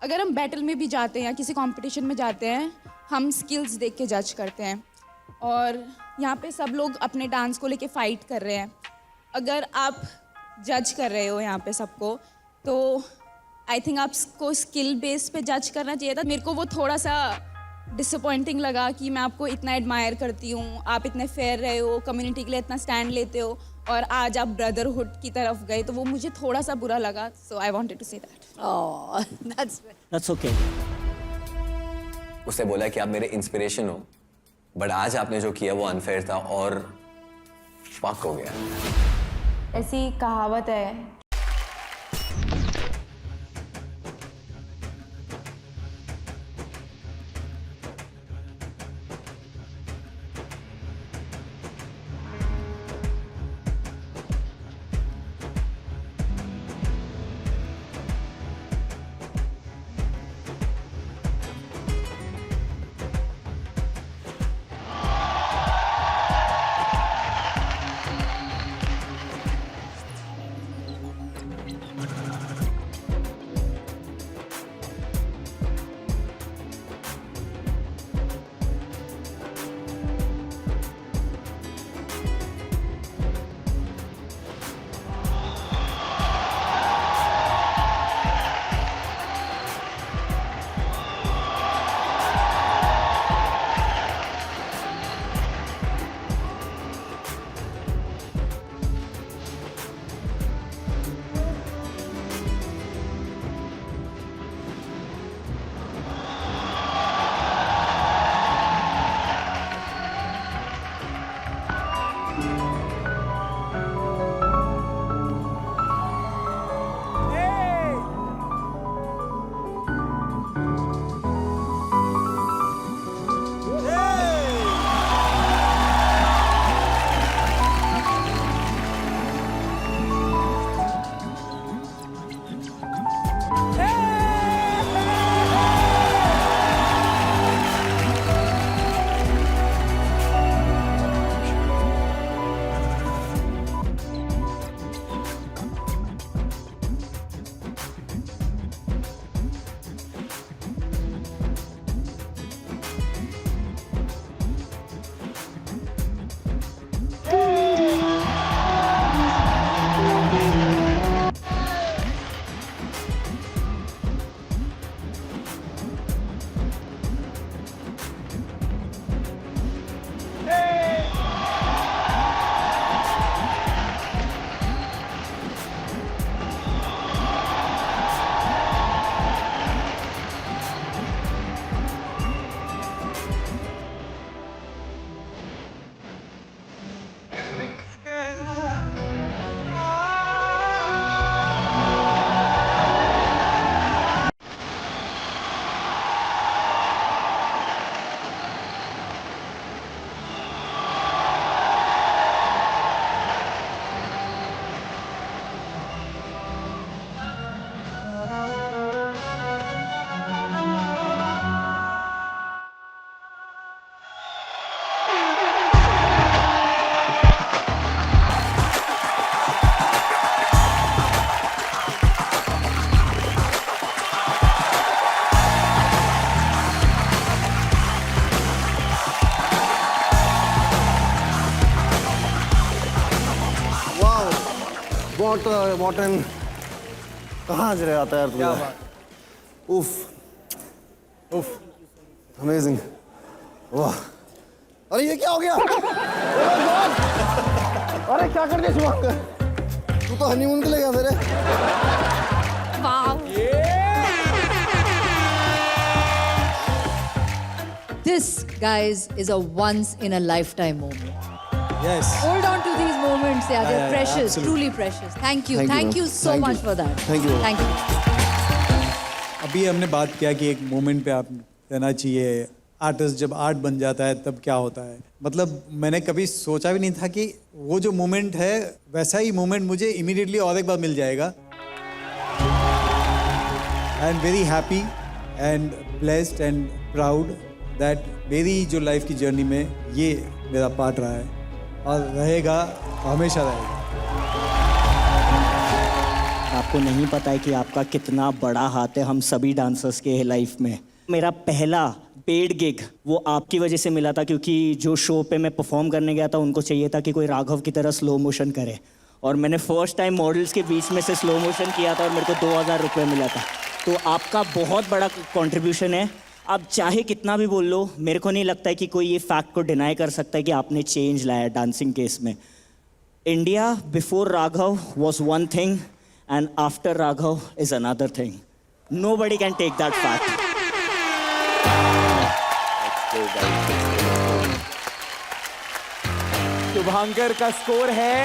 अगर हम बैटल में भी जाते हैं या किसी कंपटीशन में जाते हैं, हम स्किल्स देख के जज करते हैं और यहाँ पे सब लोग अपने डांस को लेके फाइट कर रहे हैं। अगर आप जज कर रहे हो यहाँ पे सबको, तो आई थिंक आपको स्किल बेस पे जज करना चाहिए था। मेरे को वो थोड़ा सा डिसअपॉइंटिंग लगा कि मैं आपको इतना एडमायर करती हूँ, आप इतने फेयर रहे हो, कम्युनिटी के लिए इतना स्टैंड लेते हो और आज आप ब्रदरहुड की तरफ गए, तो वो मुझे थोड़ा सा बुरा लगा। So I wanted to say that. That's okay. उसने बोला कि आप मेरे इंस्पिरेशन हो, बट आज आपने जो किया वो अनफेयर था और फक हो गया। ऐसी कहावत है, मॉर्टन कहाँ से आता है यार तू? उफ उफ अमेजिंग, वाह। अरे ये क्या हो गया? अरे क्या कर दिया शुभांकर? तू तो हनीमून के लिए गया था रे। This, guys, is a once-in-a-lifetime moment. Yes. Hold on to these moments. Yeah, they're yeah, precious, absolutely. truly precious. Thank you. Thank you, Thank you ma'am. so Thank much you. for that. Thank you. Thank you. अभी हमने बात किया कि एक moment पे आप कहना चाहिए, आर्टिस्ट जब आर्ट बन जाता है तब क्या होता है। मतलब मैंने कभी सोचा भी नहीं था कि वो जो मोमेंट है वैसा ही मोमेंट मुझे इमीडिएटली और एक बार मिल जाएगा। I am very happy and blessed and proud that मेरी जो लाइफ की जर्नी में ये मेरा पार्ट रहा है और रहेगा, हमेशा रहेगा। आपको नहीं पता है कि आपका कितना बड़ा हाथ है हम सभी डांसर्स के लाइफ में। मेरा पहला पेड गिग वो आपकी वजह से मिला था, क्योंकि जो शो पे मैं परफॉर्म करने गया था उनको चाहिए था कि कोई राघव की तरह स्लो मोशन करे, और मैंने फर्स्ट टाइम मॉडल्स के बीच में से स्लो मोशन किया था और मेरे को 2000 रुपये मिला था। तो आपका बहुत बड़ा कंट्रीब्यूशन है। आप चाहे कितना भी बोल लो, मेरे को नहीं लगता है कि कोई ये फैक्ट को डिनाई कर सकता है कि आपने चेंज लाया डांसिंग केस में। India before Raghav was one thing and after Raghav is another thing. Nobody can take that fact. Shubhankar का स्कोर है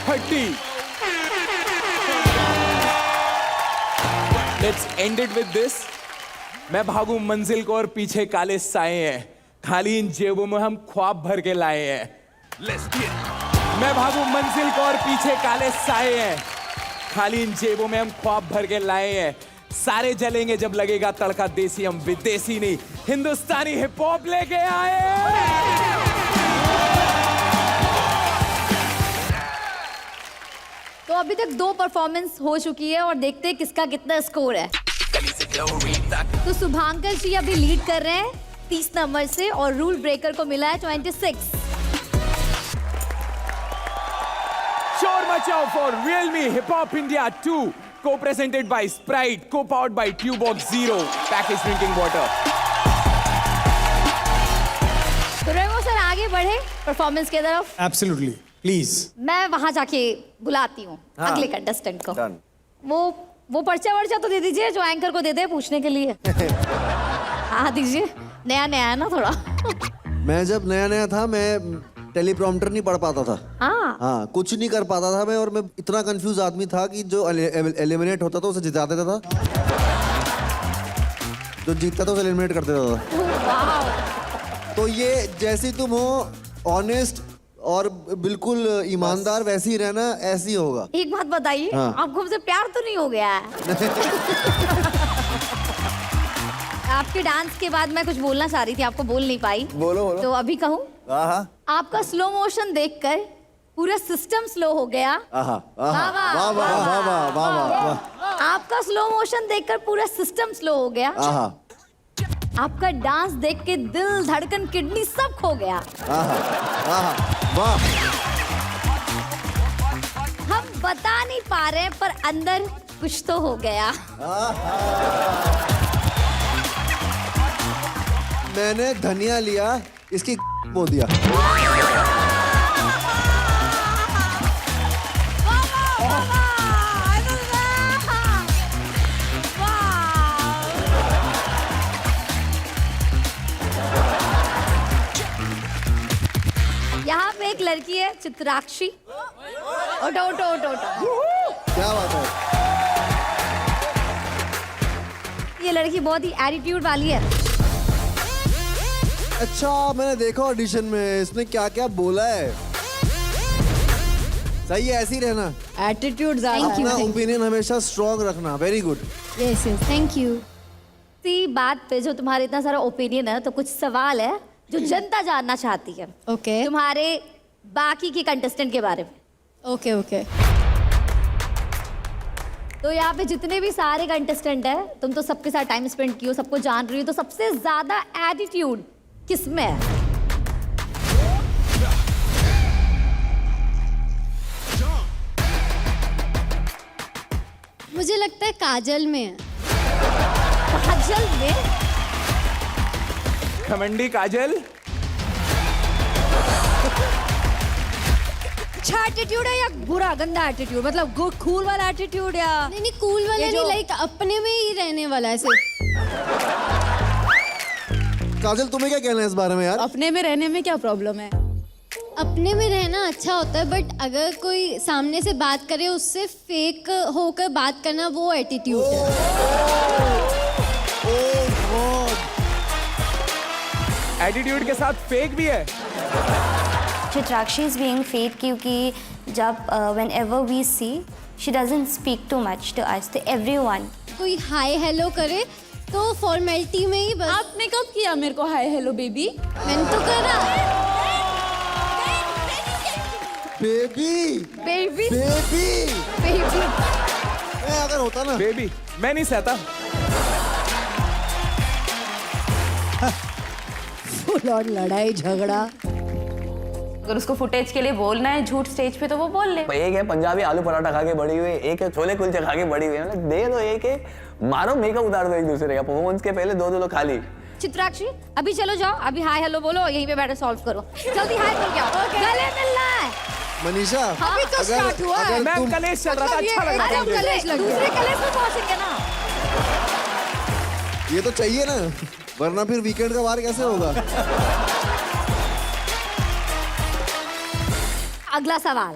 30। Let's end it with this. मैं भागू मंजिल को और पीछे काले साए हैं, खाली इन जेबों में हम ख्वाब भर के लाए हैं। Let's get it. मैं भागू मंजिल को और पीछे काले साए हैं, खाली इन जेबों में हम ख्वाब भर के लाए हैं। सारे जलेंगे जब लगेगा तड़का देसी, हम विदेशी नहीं हिंदुस्तानी हिप हॉप लेके आए। तो अभी तक 2 परफॉर्मेंस हो चुकी है और देखते हैं किसका कितना स्कोर है। तो शुभांकर जी अभी लीड कर रहे हैं 30 नंबर से और रूल ब्रेकर को मिला है 26। शोर मचाओ for Realme Hip Hop India 2, co-presented by Sprite, co-powered by Tubox Zero packaged drinking water. तो रेमो सर आगे बढ़े परफॉर्मेंस की तरफ। Absolutely, please. मैं वहां जाके बुलाती हूँ अगले कंटेस्टेंट को। वो पर्चा तो दे दीजिए जो एंकर को दे दे पूछने के लिए। हाँ दीजिए, नया नया है ना थोड़ा। मैं जब नया नया था, मैं टेलीप्रॉम्प्टर नहीं पढ़ पाता था। हाँ, कुछ नहीं कर पाता था मैं, और मैं इतना कंफ्यूज आदमी था कि जो एलिमिनेट होता था उसे जिता देता था, जो जीतता था उसे एलिमिनेट कर देता था। तो ये जैसे तुम हो ऑनेस्ट और बिल्कुल ईमानदार, वैसे ही रहना, ऐसे ही होगा। एक बात बताइए, आपको हमसे प्यार तो नहीं हो गया है? आपके डांस के बाद मैं कुछ बोलना चाह रही थी, आपको बोल नहीं पाई। बोलो। तो अभी कहूँ? आपका स्लो मोशन देखकर पूरा सिस्टम स्लो हो गया। आपका स्लो मोशन देखकर पूरा सिस्टम स्लो हो गया। आपका डांस देख के दिल, धड़कन, किडनी सब खो गया। हम बता नहीं पा रहे पर अंदर कुछ तो हो गया। मैंने धनिया लिया, इसकी बो दिया। यहाँ पे एक लड़की है चित्राक्षी। ओटो। क्या बात है। ये लड़की बहुत ही एटीट्यूड वाली है। अच्छा, मैंने देखा ऑडिशन में, इसने क्या क्या बोला है। सही है, ऐसे ही रहना। एटीट्यूड ज्यादा। अपना ओपिनियन हमेशा स्ट्रॉन्ग रखना। Very good. Yes, thank you. इसी बात पे जो तुम्हारे इतना सारा ओपिनियन है, तो कुछ सवाल है जो जनता जानना चाहती है। ओके। तुम्हारे बाकी के कंटेस्टेंट के बारे में। ओके। तो यहाँ पे जितने भी सारे कंटेस्टेंट है, तुम तो सबके साथ टाइम स्पेंड किए हो, सबको जान रही हो, तो सबसे ज्यादा एटीट्यूड किसमें है? मुझे लगता है काजल में है। काजल में? घमंडी काजल। अच्छा एटीट्यूड है या बुरा गंदा एटीट्यूड? मतलब गुड कूल वाला एटीट्यूड या नहीं कूल वाला नहीं, लाइक अपने में ही रहने वाला ऐसे। काजल, तुम्हें क्या कहना है इस बारे में यार? अपने में रहने में क्या प्रॉब्लम है? अपने में रहना अच्छा होता है, बट अगर कोई सामने से बात करे उससे फेक होकर बात करना, वो एटीट्यूड है। एटीट्यूड के साथ फेक भी है। चित्राक्षी इज बीइंग फेक क्योंकि जब whenever we see she doesn't speak too much to us, to everyone. कोई हाय हेलो करे तो फॉर्मेलिटी में ही बस। आपने कब किया मेरे को हाय हेलो बेबी? मैंने तो करा। बेबी। अगर होता ना बेबी, मैं नहीं सहता। फुल और लड़ाई झगड़ा। अगर उसको फुटेज के लिए बोलना है झूठ स्टेज पे तो वो बोल ले। एक है पंजाबी आलू पराठा खा के बड़ी हुई, एक है छोले कुलचे खा के बड़ी हुई। मतलब दे दो, एक मारो, मेकअप उतार दो एक दूसरे का। परफॉर्मेंस के पहले दो लोग खाली। चित्राक्षी अभी चलो जाओ, अभी हाय हेलो बोलो, यहीं पे बैठे सॉल्व करो। जल्दी हाय बोल के आओ, गले मिलना है। मनीषा, अभी तो स्टार्ट हुआ है। मैं कलेश चल रहा था, अच्छा लगा। अरे कलेश लग गया। दूसरे कलेश में पहुंचेंगे ना। ये तो चाहिए ना, वरना फिर वीकेंड का वार कैसे होगा? अगला सवाल।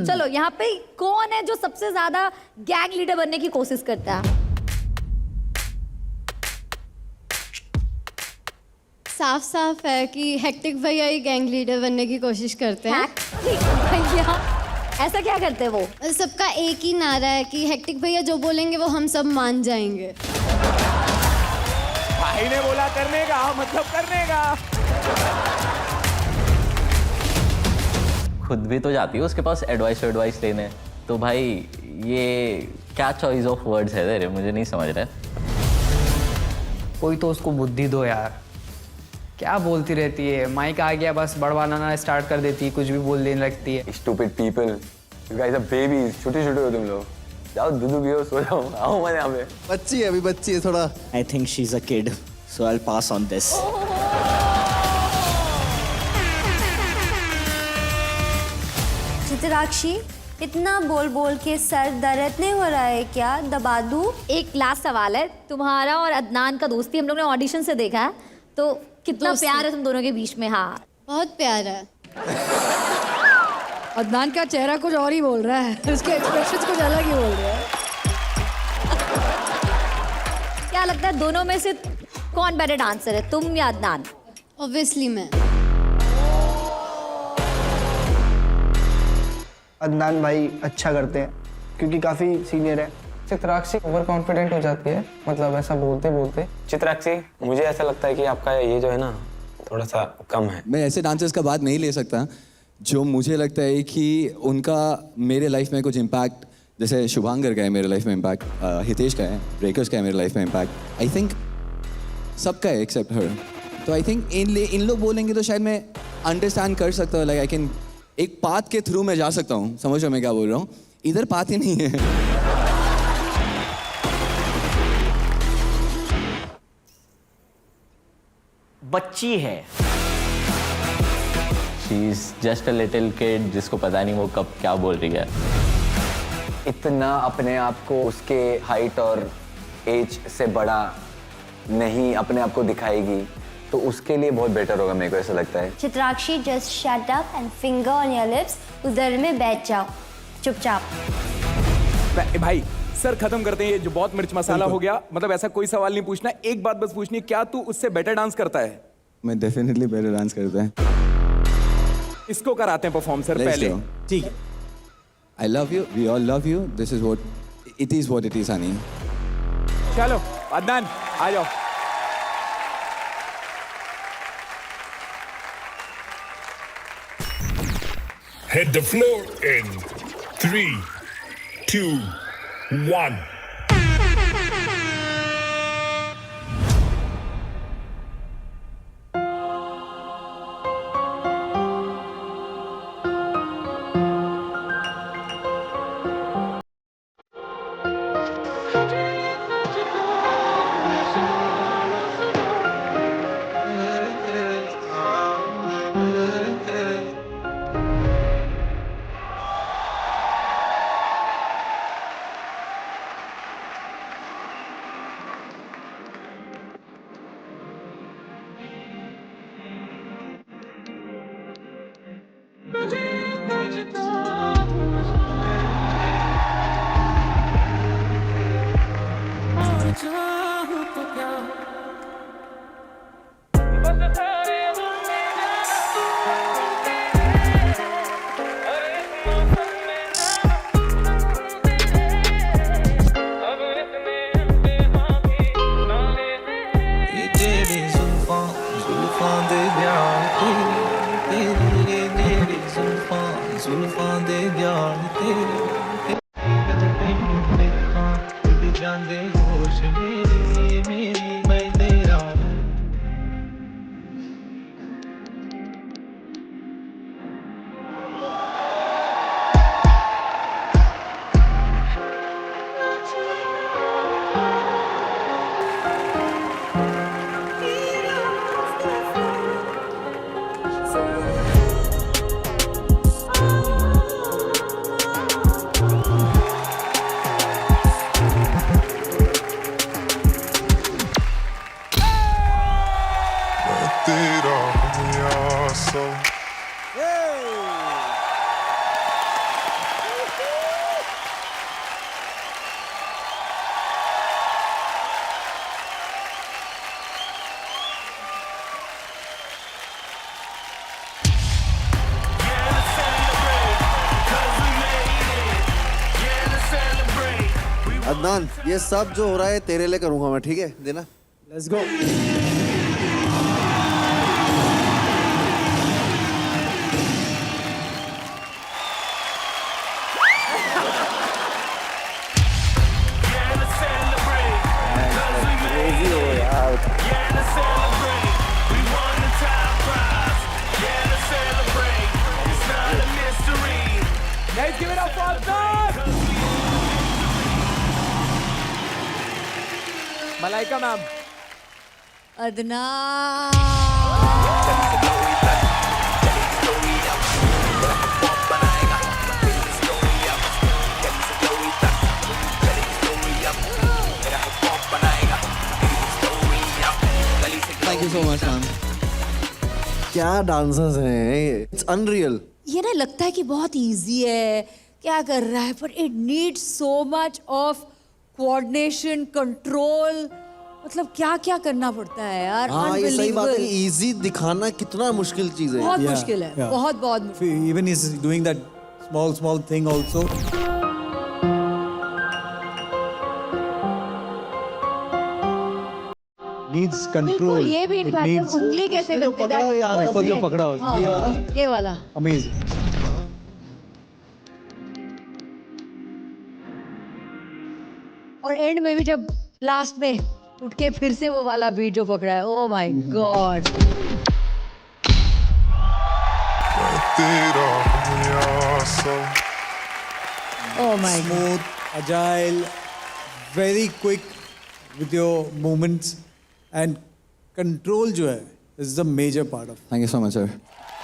चलो यहाँ पे कौन है जो सबसे ज्यादा गैंग लीडर बनने की कोशिश करता है? साफ साफ है कि हेक्टिक भैया ही गैंग लीडर बनने की कोशिश करते हैं। भैया ऐसा क्या करते हैं वो? सबका एक ही नारा है कि हेक्टिक भैया जो बोलेंगे वो हम सब मान जाएंगे। भाई ने बोला करने का मतलब करने का। खुद भी तो जाती है उसके पास एडवाइस लेने, तो भाई ये क्या चॉइस ऑफ वर्ड्स है तेरे, मुझे नहीं समझ रहा है। कोई तो उसको बुद्धि दो यार, क्या बोलती रहती है, माइक आ गया बस बड़वाना स्टार्ट कर देती है, कुछ भी बोल देने लगती है। Stupid people, you guys are babies, छोटे छोटे हो तुम लोग। जाओ दूध पियो, सो जाओ, आओ मैं यहाँ पे। बच्ची है, अभी बच्ची है थोड़ा। I think she's a kid, so I'll pass on this. Chitrakshi, इतना बोल बोल के सर दर्द नहीं हो रहा है क्या? दबा दूं? एक लास्ट सवाल है, तुम्हारा और अदनान का दोस्ती हम लोग ने ऑडिशन से देखा है, तो कितना दोस्ती? प्यार है तुम दोनों के बीच में? हाँ बहुत प्यार है। अदनान का चेहरा कुछ और ही बोल रहा है, उसके एक्सप्रेशंस कुछ अलग ही बोल रहे हैं। क्या लगता है दोनों में से कौन बेटर डांसर है, तुम या अदनान? ऑब्वियसली मैं। अदनान भाई अच्छा करते हैं क्योंकि काफ़ी सीनियर है। चित्राक्षी ओवर कॉन्फिडेंट हो जाती है, मतलब ऐसा बोलते बोलते। चित्राक्षी, मुझे ऐसा लगता है कि आपका ये जो है ना थोड़ा सा कम है। मैं ऐसे डांसर्स का बात नहीं ले सकता जो मुझे लगता है कि उनका मेरे लाइफ में कुछ इम्पैक्ट, जैसे शुभांकर का है मेरे लाइफ में इम्पैक्ट, हितेश का है, ब्रेकर्स का है मेरे लाइफ में इम्पैक्ट, आई थिंक सबका है एक्सेप्ट हर। तो आई थिंक इन लोग बोलेंगे तो शायद मैं अंडरस्टैंड कर सकता हूँ, लाइक आई कैन एक पाथ के थ्रू मैं जा सकता हूँ। समझो मैं क्या बोल रहा हूँ, इधर पाथ ही नहीं है। बच्ची है, she is just a little kid जिसको पता नहीं वो कब क्या बोल रही है। इतना अपने आप को उसके हाइट और एज से बड़ा नहीं अपने आप को दिखाएगी तो उसके लिए बहुत बेटर होगा, मेरे को ऐसा लगता है। Chitrakshi, just shut up and finger on your lips, उधर में बैठ जाओ चुपचाप। भाई सर खत्म करते हैं, ये जो बहुत मिर्च मसाला हो गया। मतलब ऐसा कोई सवाल नहीं पूछना, एक बात बस पूछनी है, क्या तू उससे बेटर डांस करता है? मैं डेफिनेटली बेटर डांस करता है। इसको कराते हैं परफॉर्म सर पहले। ठीक है। I love you, we all love you, this is what it is, honey. चलो अदनान आ जाओ। Hit the floor in 3, 2, 1. Adnan, ये सब जो हो रहा है तेरे लिए करूंगा मैं, ठीक है? देना। Let's go. Guys, give it up for Adnan! Malaika ma'am. Thank you so much, ma'am. क्या डांसर्स हैं, इट्स अनरियल। ये ना लगता है कि बहुत इजी है, क्या कर रहा है, पर it needs so much of coordination, control, मतलब क्या क्या करना पड़ता है यार। हाँ, ये सही बात है Unbelievable. कि इजी दिखाना कितना मुश्किल चीज है। बहुत मुश्किल है, बहुत बहुत मुश्किल। Even he's doing that small thing also. Needs control. ये भी It needs उंगली कैसे करते हैं? जो पकड़ा हो। हाँ, ये वाला Amazing. और एंड में भी जब लास्ट में उठ के फिर से वो वाला बीट जो पकड़ा है, oh my God. Oh my God. Smooth, agile, very quick with your movements and control जो है is the major part of. Thank you so much, sir.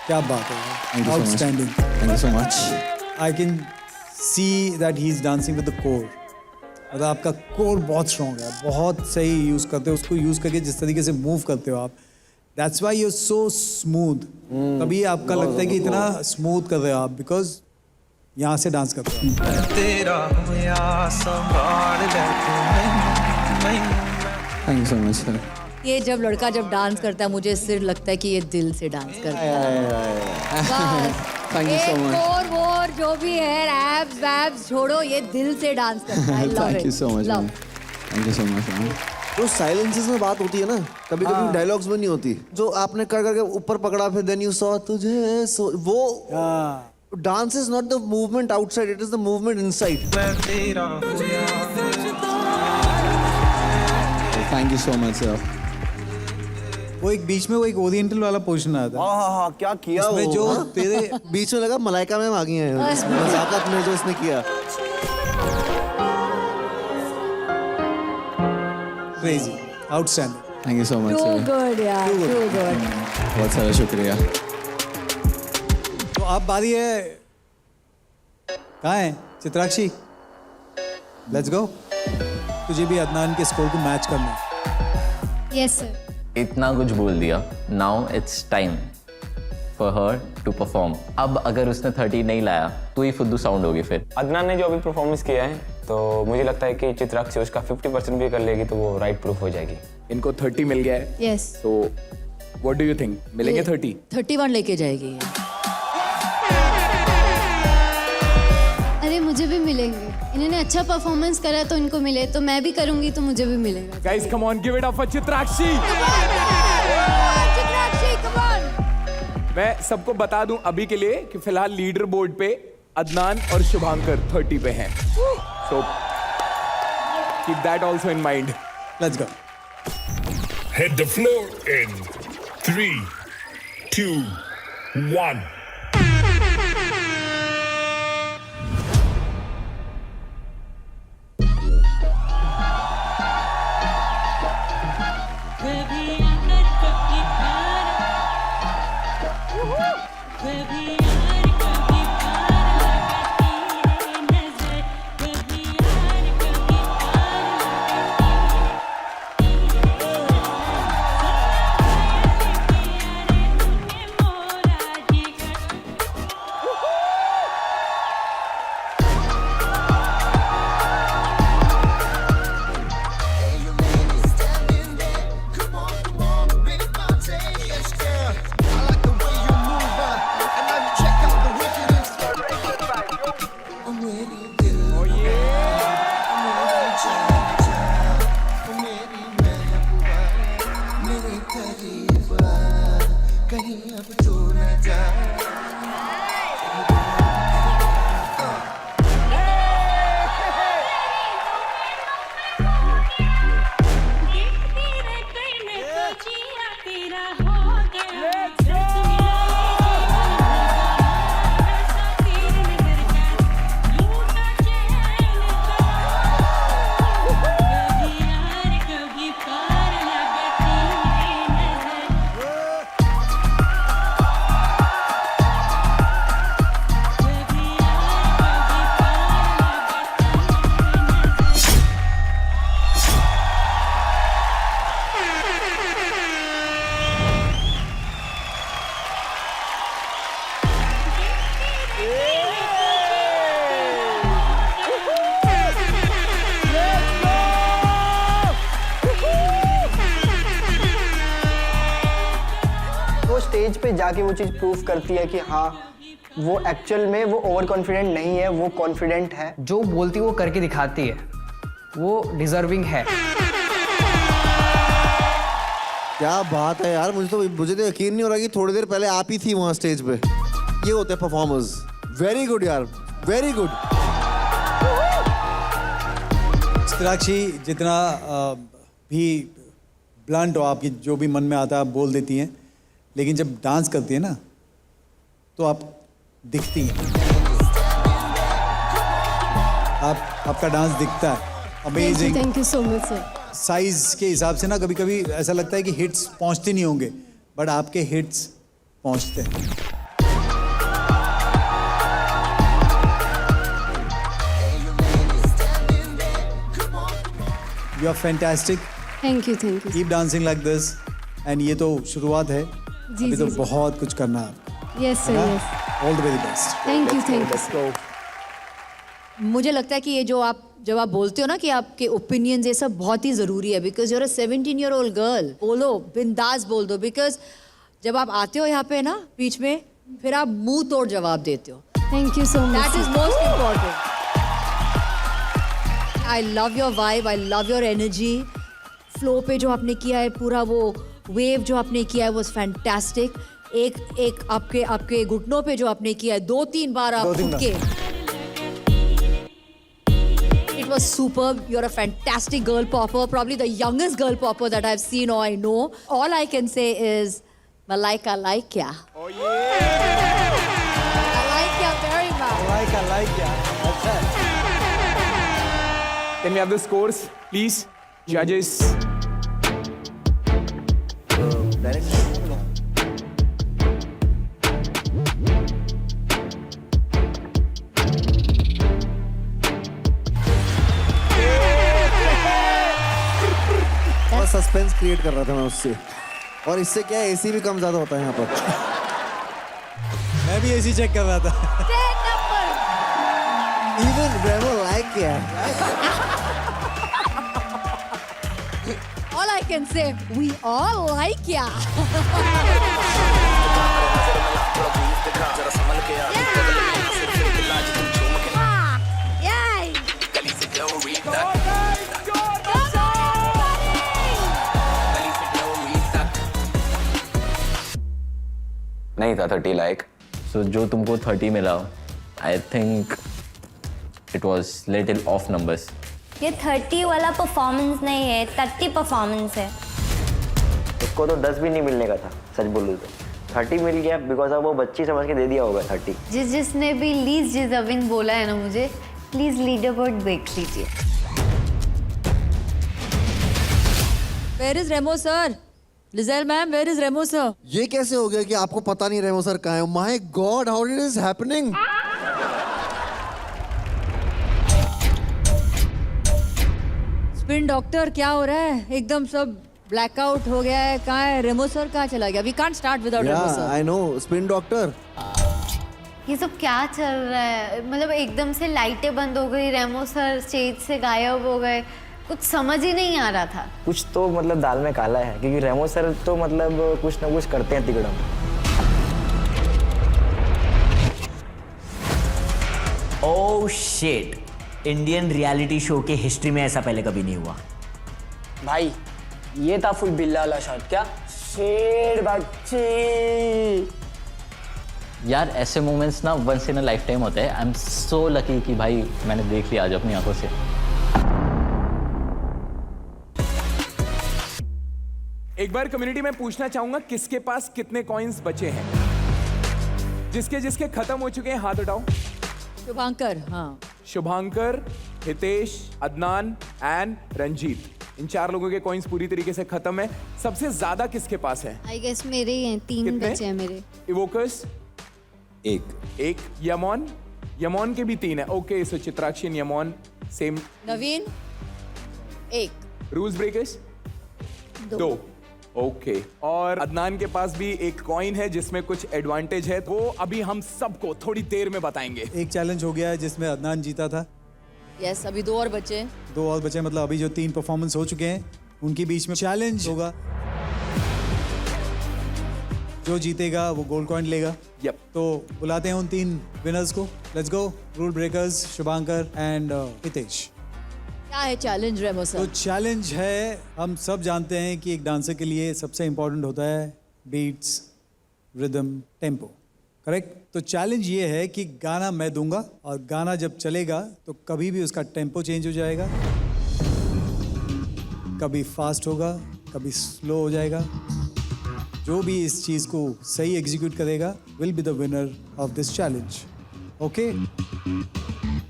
क्या बात है Thank you so much. Outstanding. Thank you so much. I can see that he's dancing with the core. मतलब आपका core बहुत strong है, बहुत सही यूज करते हो उसको, यूज करके जिस तरीके से मूव करते हो आप, that's why you so smooth. तभी आपका लगता है कि इतना स्मूथ कर रहे हो आप, बिकॉज यहाँ से डांस करते हो। Thank you so much, sir. ये जब लड़का जब डांस करता है मुझे सिर्फ लगता है कि ये दिल से डांस करता है। बस Thank you so ये much. कोर वोर जो भी है, एब्स वैब्स छोड़ो, ये दिल से डांस करता है। Love Thank you so much, ma'am. Thank you so much, ma'am. तो साइलेंसेस में बात होती है ना, कभी कभी डायलॉग्स में नहीं होती, जो आपने कर करके ऊपर पकड़ा, फिर देन यू सॉ तुझे, सो वो dance is not the movement outside, it is the movement inside. Thank you so much, sir. वो एक बीच में वो एक ओरिएंटल वाला पोजीशन आया था। हाँ, क्या किया उसमें वो, जो हाँ? तेरे बीच में लगा मलाइका मैम आ गई हैं, नजाकत में जो उसने किया। crazy, outstanding. Thank you so much, Too sir. good यार, too good. बहुत सारा शुक्रिया। तो आप बारी है, कहाँ है चित्राक्षी? Let's go. तुझे भी अदनान के स्कोर को मैच करना है। Yes sir. इतना कुछ बोल दिया, now it's time for her to perform. अब अगर उसने 30 नहीं लाया तो ही फुद्दू साउंड होगी फिर। अदनान ने जो अभी परफॉर्मेंस किया है, तो मुझे लगता है कि चित्राक्षी उसका 50% भी कर लेगी तो वो राइट प्रूफ हो जाएगी। इनको 30 मिल गया है। यस। तो व्हाट डू यू थिंक, मिलेंगे 30? 31 लेके जाएगी ये। अरे मुझे भी मिलेंगे, इन्होंने अच्छा परफॉर्मेंस करा तो इनको मिले, तो मैं भी करूंगी तो मुझे भी मिलेगा। Guys, come on, give it up for Chitrakshi. Chitrakshi, come on। मैं सबको बता दूं अभी के लिए कि फिलहाल लीडर बोर्ड पे अदनान और शुभांकर 30 पे हैं। So keep that also in mind. Let's go. Hit the floor in 3, 2, 1. Stage पे जाके वो चीज़ प्रूव करती है कि हाँ वो एक्चुअल में वो ओवर कॉन्फिडेंट नहीं है, वो कॉन्फिडेंट है। जो बोलती वो करके दिखाती है, वो डिजर्विंग है। क्या बात है यार, मुझे तो यकीन नहीं हो रहा कि थोड़ी देर पहले आप ही थी वहाँ स्टेज पे। ये होते हैं परफॉर्मर्स। वेरी गुड यार, वेरी गुड। चित्राक्षी जितना भी ब्लंट हो, आपकी जो भी मन में आता है आप बोल देती हैं, लेकिन जब डांस करती है ना तो आप दिखती हैं। आपका डांस दिखता है। Amazing. Thank you so much sir. Size के हिसाब से ना कभी कभी ऐसा लगता है कि हिट्स पहुंचते नहीं होंगे, बट आपके हिट्स पहुंचते हैं। You are fantastic. Thank you. Keep dancing like this. And ये तो शुरुआत है, अभी तो बहुत कुछ करना है। Yes sir, yes. All the very best. Thank you. मुझे लगता है कि ये जो आप जब आप बोलते हो ना कि आपके ओपिनियंस ये सब बहुत ही ज़रूरी है, because you're a 17-year-old girl. बोलो, बिंदास बोल दो, बिकॉज जब आप आते हो यहाँ पे ना बीच में, फिर आप मुंह तोड़ जवाब देते हो। Thank you so much. That is most important. I love your vibe, I love your energy. Flow पे जो आपने किया है, पूरा वो वेव जो आपने किया है, वाज फैंटास्टिक। एक आपके घुटनों पे जो आपने किया है, 2-3 बार आप उठ के, it was superb. You're a fantastic girl popper, probably the youngest girl popper that I've seen or I know. All I can say is, Malaika, like ya. Oh yeah! I like ya very much. I like ya. Can we have the scores, please? Judges. Suspense create कर रहा था मैं उससे, और इससे क्या है, AC भी कम ज्यादा होता है यहाँ पर। मैं भी एसी चेक कर रहा था। Even Remo like ya. All I can say, we all like ya. नहीं था 30 लाइक। सो जो तुमको 30 मिला, I think it was little of numbers. ये 30 वाला परफॉर्मेंस नहीं है, 30 परफॉर्मेंस है। उसको तो 10 भी नहीं मिलने का था, सच बोलूँ तो 30 मिल गया, बिकॉज अब वो बच्ची समझ के दे दिया होगा 30। जिसने भी लीज डिजर्विंग बोला है ना मुझे, प्लीज लीडर बोर्ड देख लीजिए। Where is Remo sir? Lizelle ma'am, where is Remo sir? ये कैसे हो गया कि आपको पता नहीं रेमो सर कहाँ है? My God, how it is happening? Spin doctor, क्या हो रहा है? एकदम सब ब्लैकआउट हो गया है। कहाँ है रेमो सर? कहाँ चला गया? We can't start without Remo sir. I know, spin doctor. ये सब क्या चल रहा है? मतलब एकदम से लाइटें बंद हो गई, रेमो सर स्टेज से गायब हो गए, कुछ समझ ही नहीं आ रहा था। कुछ तो मतलब दाल में काला है, क्योंकि रेमो सर तो मतलब कुछ ना कुछ करते हैं तिगड़म। Oh shit, Indian reality show के हिस्ट्री में ऐसा पहले कभी नहीं हुआ। भाई ये था फुल बिल्ला वाला शॉट। क्या शेर बच्ची। यार ऐसे मोमेंट्स ना once in a lifetime होते हैं। आई एम सो लकी कि भाई मैंने देख लिया आज अपनी आंखों से। एक बार कम्युनिटी में पूछना चाहूंगा, किसके पास कितने कॉइन्स बचे हैं? जिसके खत्म हो चुके हैं हाथ उठाओ। शुभांकर, हाँ। शुभांकर, हितेश, अदनान एंड रंजीत, इन 4 लोगों के कॉइन्स पूरी तरीके से खत्म है। सबसे ज्यादा किसके पास है? आई गेस मेरे ही हैं, 3 बचे हैं मेरे। इवोकर्स एक। यमोन के भी 3 है। Okay, so Chitrakshi and Yamon same. Naveen 1। Rules breakers 2। Okay, और अदनान के पास भी एक कॉइन है जिसमें कुछ एडवांटेज है, वो अभी हम सबको थोड़ी देर में बताएंगे। एक चैलेंज हो गया है जिसमें अदनान जीता था। यस, अभी 2 और बचे। 2 और बचे, मतलब अभी जो 3 परफॉर्मेंस हो चुके हैं उनके बीच में चैलेंज होगा। जो जीतेगा वो गोल्ड कॉइन लेगा। तो बुलाते हैं उन 3 विनर्स को। Let's go. Rule breakers, Shubhankar and Hitesh. क्या है चैलेंज रेमो तो सर? चैलेंज है, हम सब जानते हैं कि एक डांसर के लिए सबसे इंपॉर्टेंट होता है बीट्स, रिदम, टेम्पो, करेक्ट? तो चैलेंज ये है कि गाना मैं दूंगा और गाना जब चलेगा तो कभी भी उसका टेम्पो चेंज हो जाएगा, कभी फास्ट होगा, कभी स्लो हो जाएगा। जो भी इस चीज को सही एग्जीक्यूट करेगा will be the winner of this challenge. Okay?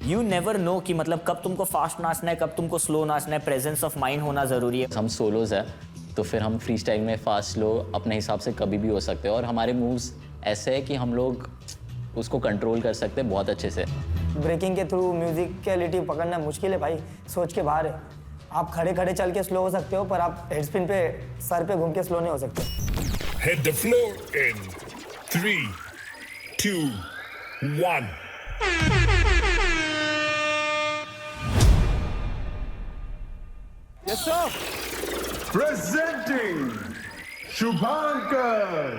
You never know कि मतलब कब तुमको फास्ट नाचना है, कब तुमको स्लो नाचना है। प्रेजेंस ऑफ माइंड होना जरूरी है। हम सोलोज है तो फिर हम फ्री स्टाइल में फास्ट स्लो अपने हिसाब से कभी भी हो सकते हैं और हमारे मूव्स ऐसे है कि हम लोग उसको कंट्रोल कर सकते हैं बहुत अच्छे से। ब्रेकिंग के थ्रू म्यूजिकलिटी पकड़ना मुश्किल है भाई, सोच के बाहर है। आप खड़े खड़े चल के स्लो हो सकते हो, पर आप हेड स्पिन पे सर पे घूम के स्लो नहीं हो सकते। Hit the floor in 3, 2, 1. Yes, sir. Presenting Shubhankar.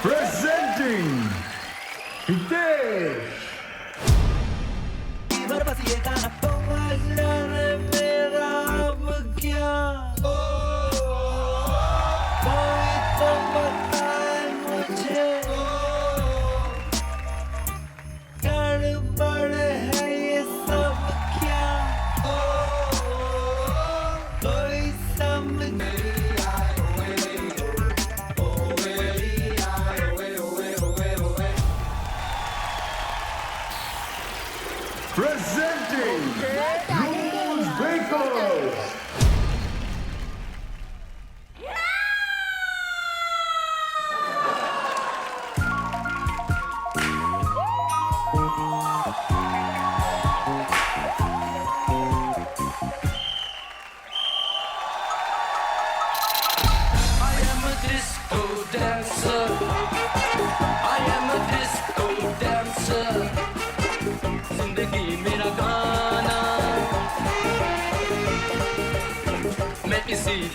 Presenting Hitesh. Presenting Rules Breakers.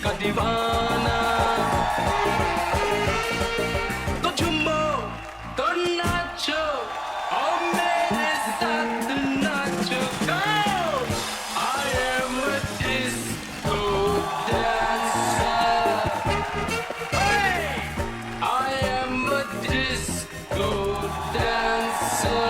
का दीवाना तो झूमो तो नाचो और मेरे साथ नाचो। I am a disco dancer. I am a disco dancer.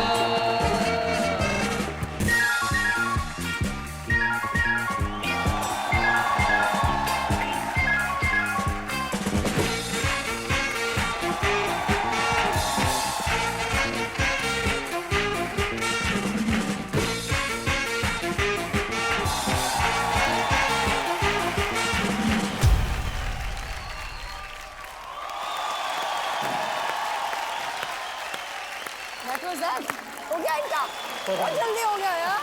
हो गया इनका, बहुत जल्दी हो गया यार।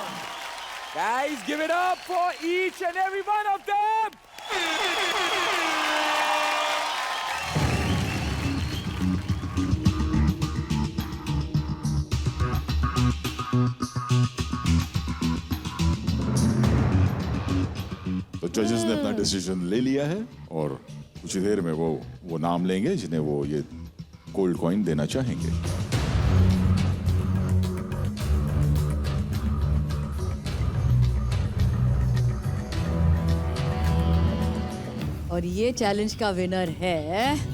Guys, give it up for each and every one of them. तो जजेस ने अपना डिसीजन ले लिया है और कुछ देर में वो नाम लेंगे जिन्हें वो ये गोल्ड कॉइन देना चाहेंगे। और ये चैलेंज का विनर है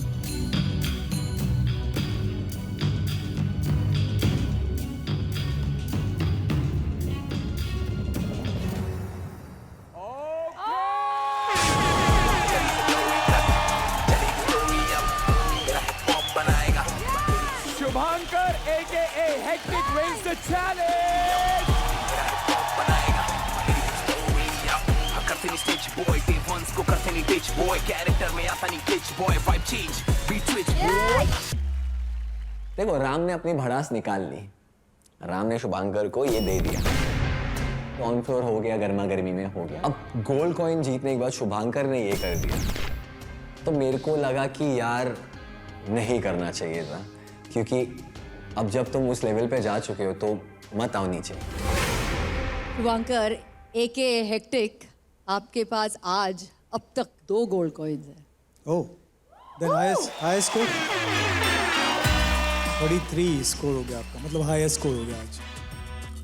Shubhankar, aka Hectic, wins the challenge. देखो, राम ने अपनी भड़ास निकाल ली। राम ने शुभांकर को ये दे दिया, ऑन फ्लोर हो गया, गर्मा गर्मी में हो गया। अब गोल्ड कॉइन जीतने के बाद शुभांकर ने ये कर दिया, तो मेरे को लगा कि यार नहीं करना चाहिए था। क्योंकि अब जब तुम उस लेवल पे जा चुके हो तो मत आओ नीचे। शुभांकर एके हेक्टिक, आपके पास आज अब तक 2 गोल्ड कॉइन्स हैं। ओह, देन हाईएस्ट स्कोर 33 स्कोर हो गया आपका, मतलब हाईएस्ट स्कोर हो गया आज।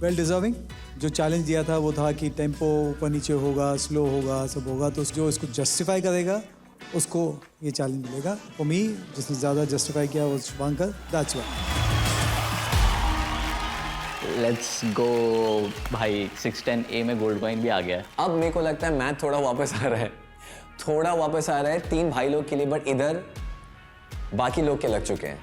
Well deserving. जो चैलेंज दिया था वो था कि टेम्पो ऊपर नीचे होगा, स्लो होगा, सब होगा, तो जो इसको जस्टिफाई करेगा उसको ये चैलेंज मिलेगा। फॉर मी, जिसने ज़्यादा जस्टिफाई किया वो Shubhankar, that's why. Let's go भाई, 610A में गोल्ड कॉइन भी आ गया है। अब मेरे को लगता है मैथ थोड़ा वापस आ रहा है, थोड़ा वापस आ रहा है 3 भाई लोग के लिए, बट इधर बाकी लोग के लग चुके हैं।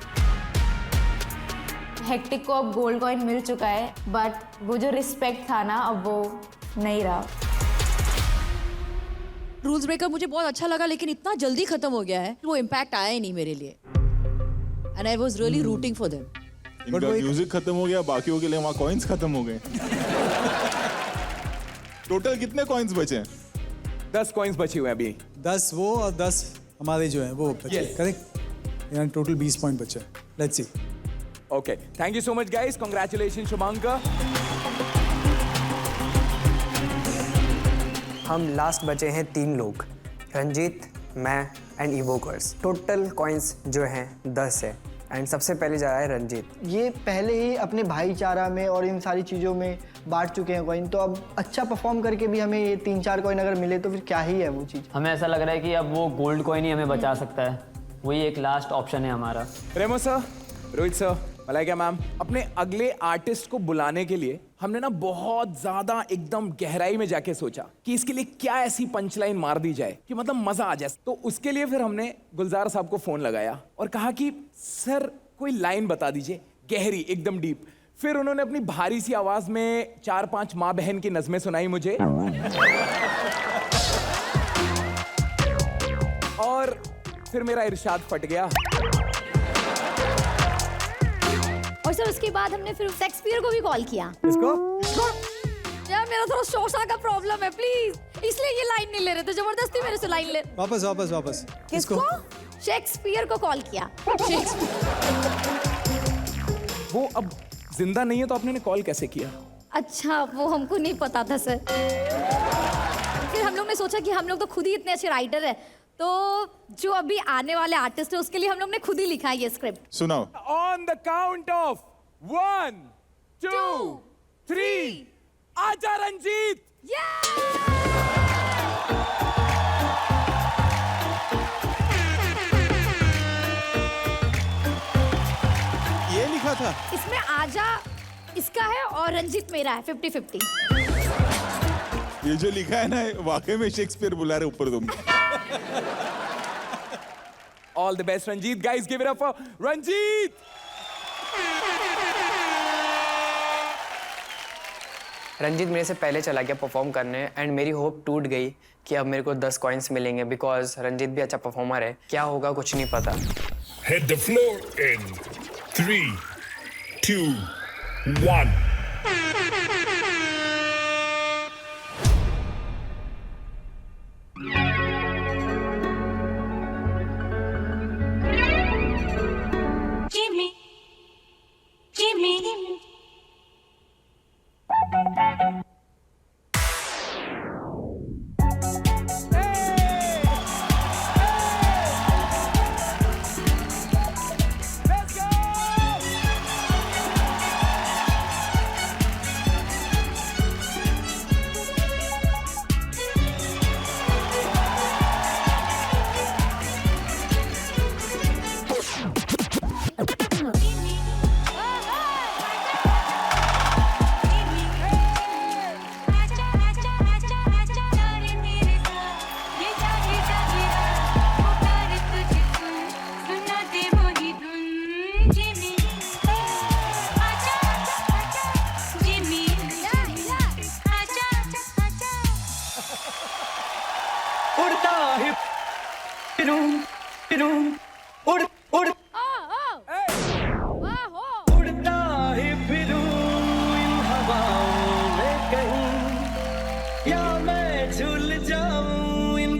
हेक्टिक को अब गोल्ड कॉइन मिल चुका है, बट वो जो रिस्पेक्ट था ना, अब वो नहीं रहा। रूल्स ब्रेकर मुझे बहुत अच्छा लगा, लेकिन इतना जल्दी खत्म हो गया है, वो इम्पैक्ट आया ही नहीं मेरे लिए। And I was really rooting for them. इनका म्यूजिक खत्म हो गया, बाकियों के लिए वहाँ कॉइन्स खत्म हो गए। टोटल कितने कॉइन्स बचे हैं? 10 कॉइन्स बचे हुए हैं अभी। 10 वो और 10 हमारे जो हैं वो बचे, करेक्ट? यानी टोटल 20 पॉइंट बचे। Let's see. Okay, thank you so much guys, congratulation Shubhankar. हम लास्ट बचे हैं 3 लोग, रंजीत, मैं एंड इवोकर्स। टोटल कॉइन्स जो हैं 10 है, एंड सबसे पहले जा रहा है रंजीत। ये पहले ही अपने भाईचारा में और इन सारी चीज़ों में बांट चुके हैं कॉइन, तो अब अच्छा परफॉर्म करके भी हमें ये 3-4 कॉइन अगर मिले तो फिर क्या ही है वो चीज़। हमें ऐसा लग रहा है कि अब वो गोल्ड कॉइन ही हमें बचा सकता है, वही एक लास्ट ऑप्शन है हमारा। Remo sir, Rohit sir, Malaika ma'am, अपने अगले आर्टिस्ट को बुलाने के लिए हमने ना बहुत ज्यादा एकदम गहराई में जाके सोचा कि इसके लिए क्या ऐसी पंचलाइन मार दी जाए कि मतलब मजा आ जाए। तो उसके लिए फिर हमने गुलजार साहब को फोन लगाया और कहा कि सर कोई लाइन बता दीजिए गहरी, एकदम डीप। फिर उन्होंने अपनी भारी सी आवाज में 4-5 माँ बहन की नज़में सुनाई मुझे और फिर मेरा इरशाद फट गया। और सर उसके बाद हमने फिर शेक्सपियर को भी कॉल किया। किसको? यार मेरा थोड़ा शोशा का प्रॉब्लम है, प्लीज, इसलिए ये लाइन नहीं ले रहे थे, जबरदस्ती मेरे से लाइन ले। वापस। किसको? शेक्सपियर को कॉल किया। वो अब जिंदा नहीं है तो आपने कॉल कैसे किया? अच्छा, वो हमको नहीं पता था सर। फिर हम लोग ने सोचा कि हम लोग तो खुद ही इतने अच्छे राइटर है, तो जो अभी आने वाले आर्टिस्ट है उसके लिए हम लोग ने खुद ही लिखा है ये स्क्रिप्ट। सुनाओ। ऑन द काउंट ऑफ 1, 2, 3, आजा रंजीत। ये लिखा था इसमें आजा इसका है और रंजीत मेरा है, 50-50। ये जो लिखा है ना, वाकई में शेक्सपियर बुला रहे ऊपर तुम। All the best, Ranjit. Guys, give it up for Ranjit! Ranjit मेरे से पहले चला गया परफॉर्म करने, एंड मेरी होप टूट गई कि अब मेरे को 10 कॉइन्स मिलेंगे, बिकॉज रंजीत भी अच्छा परफॉर्मर है। क्या होगा कुछ नहीं पता। Hit the floor in 3, 2, 1.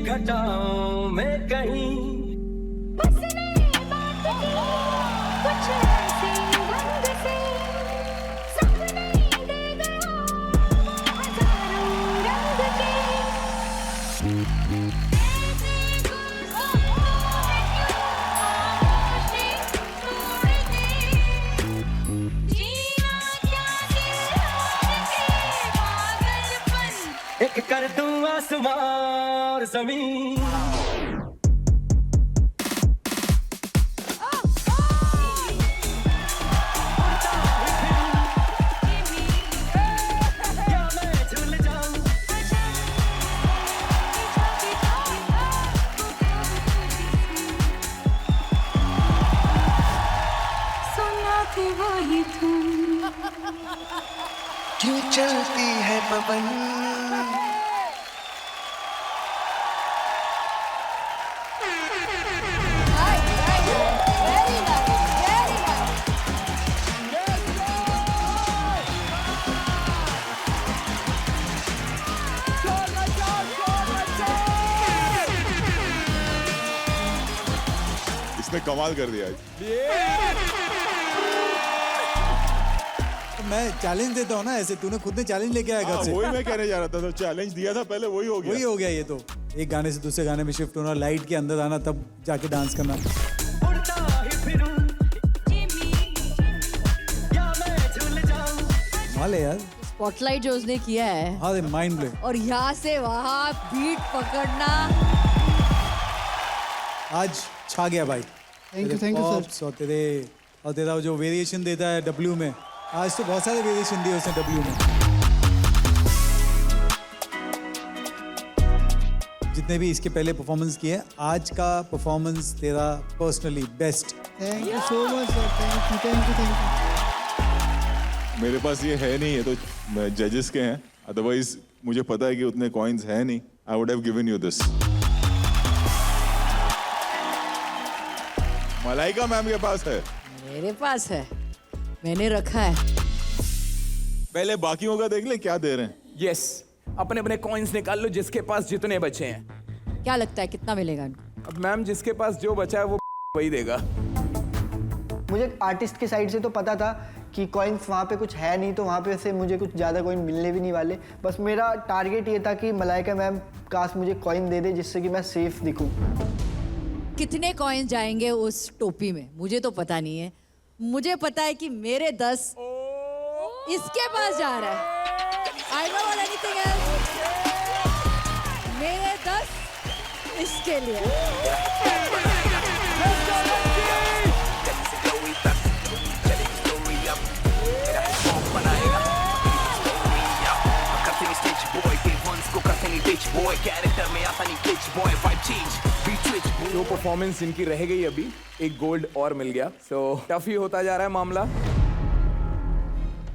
घटाओं में कहीं कुछ एक कर दूं आसमां और जमीन क्यों चलती है पवन इसने कमाल कर दिया आज। मैं चैलेंज देता हूँ ना ऐसे, तूने खुद ने चैलेंज लेके आया घर से। वही मैं कहने जा रहा था, तो चैलेंज दिया था पहले, वही हो गया। वही हो गया ये तो। एक गाने से दूसरे गाने में शिफ्ट होना, लाइट के अंदर आना, तब जाके डांस करना। माले यार, स्पॉटलाइट जो उसने किया है, हाँ माइंड ब्लोइंग। और यहाँ से वहाँ बीट पकड़ना, आज छा गया भाई। Thank you, sir. और तेरा जो वेरिएशन देता है डब्ल्यू में, आज तो बहुत सारे वेरिएशन दिए उसने डब्ल्यू में। जितने भी इसके पहले परफॉर्मेंस किए, आज का परफॉर्मेंस तेरा personally best. Thank you so much sir, thank you. मेरे पास ये है नहीं, है तो जजेस के हैं, अदरवाइज मुझे पता है कि उतने कॉइन्स है नहीं। I would have given you this. Malaika ma'am के पास है, मेरे पास है, मैंने रखा है। पहले बाकियों का देख ले क्या दे रहे हैं। यस, अपने अपने कॉइन्स निकाल लो, जिसके पास जितने बचे हैं। क्या लगता है कितना मिलेगा इनको? अब मैम जिसके पास जो बचा है वो वही देगा। मुझे आर्टिस्ट की साइड से तो पता था कि कॉइन्स वहाँ पे कुछ है नहीं, तो वहाँ पे से मुझे कुछ ज़्यादा कॉइन मिलने भी नहीं वाले। बस मेरा टारगेट ये था कि मलाइका मैम काश मुझे कॉइन दे दे, जिससे कि मैं सेफ दिखूँ। कितने कॉइन जाएंगे उस टोपी में मुझे तो पता नहीं है। मुझे पता है कि मेरे 10 इसके पास जा रहा है। I don't want anything else. मेरे 10 इसके लिए। जो परफॉर्मेंस इनकी रह गई अभी, एक गोल्ड और मिल गया, सो टफ ही होता जा रहा है मामला।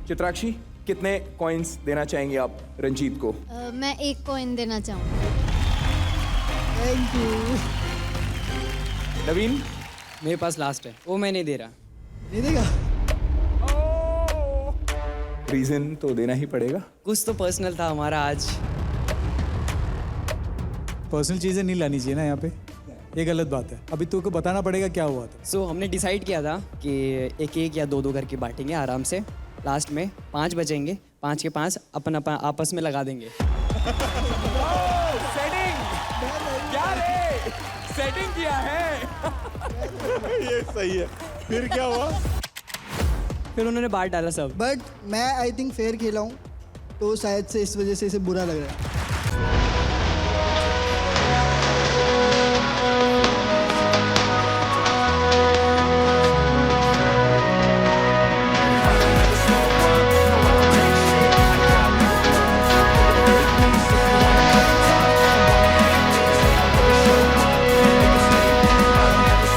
चित्राक्षी, कितने कॉइन्स देना चाहेंगे आप रंजीत को? मैं 1 कॉइन देना चाहूँगी। Thank you. नवीन? मेरे पास लास्ट है, वो मैं नहीं दे रहा। नहीं देगा? रीजन तो देना ही पड़ेगा। कुछ तो पर्सनल था हमारा आज। पर्सनल चीजें नहीं लानी चाहिए ना यहाँ पे, ये गलत बात है। अभी तुमको बताना पड़ेगा क्या हुआ था। सो हमने डिसाइड किया था कि एक या दो करके बांटेंगे आराम से। लास्ट में 5 बचेंगे, 5 के 5 अपन आपस में लगा देंगे। सेटिंग क्या रे? सेटिंग किया है। ये सही है। फिर क्या हुआ? फिर उन्होंने बांट डाला सब। बट मैं आई थिंक फेयर खेला हूँ, तो शायद से इस वजह से इसे बुरा लग रहा है।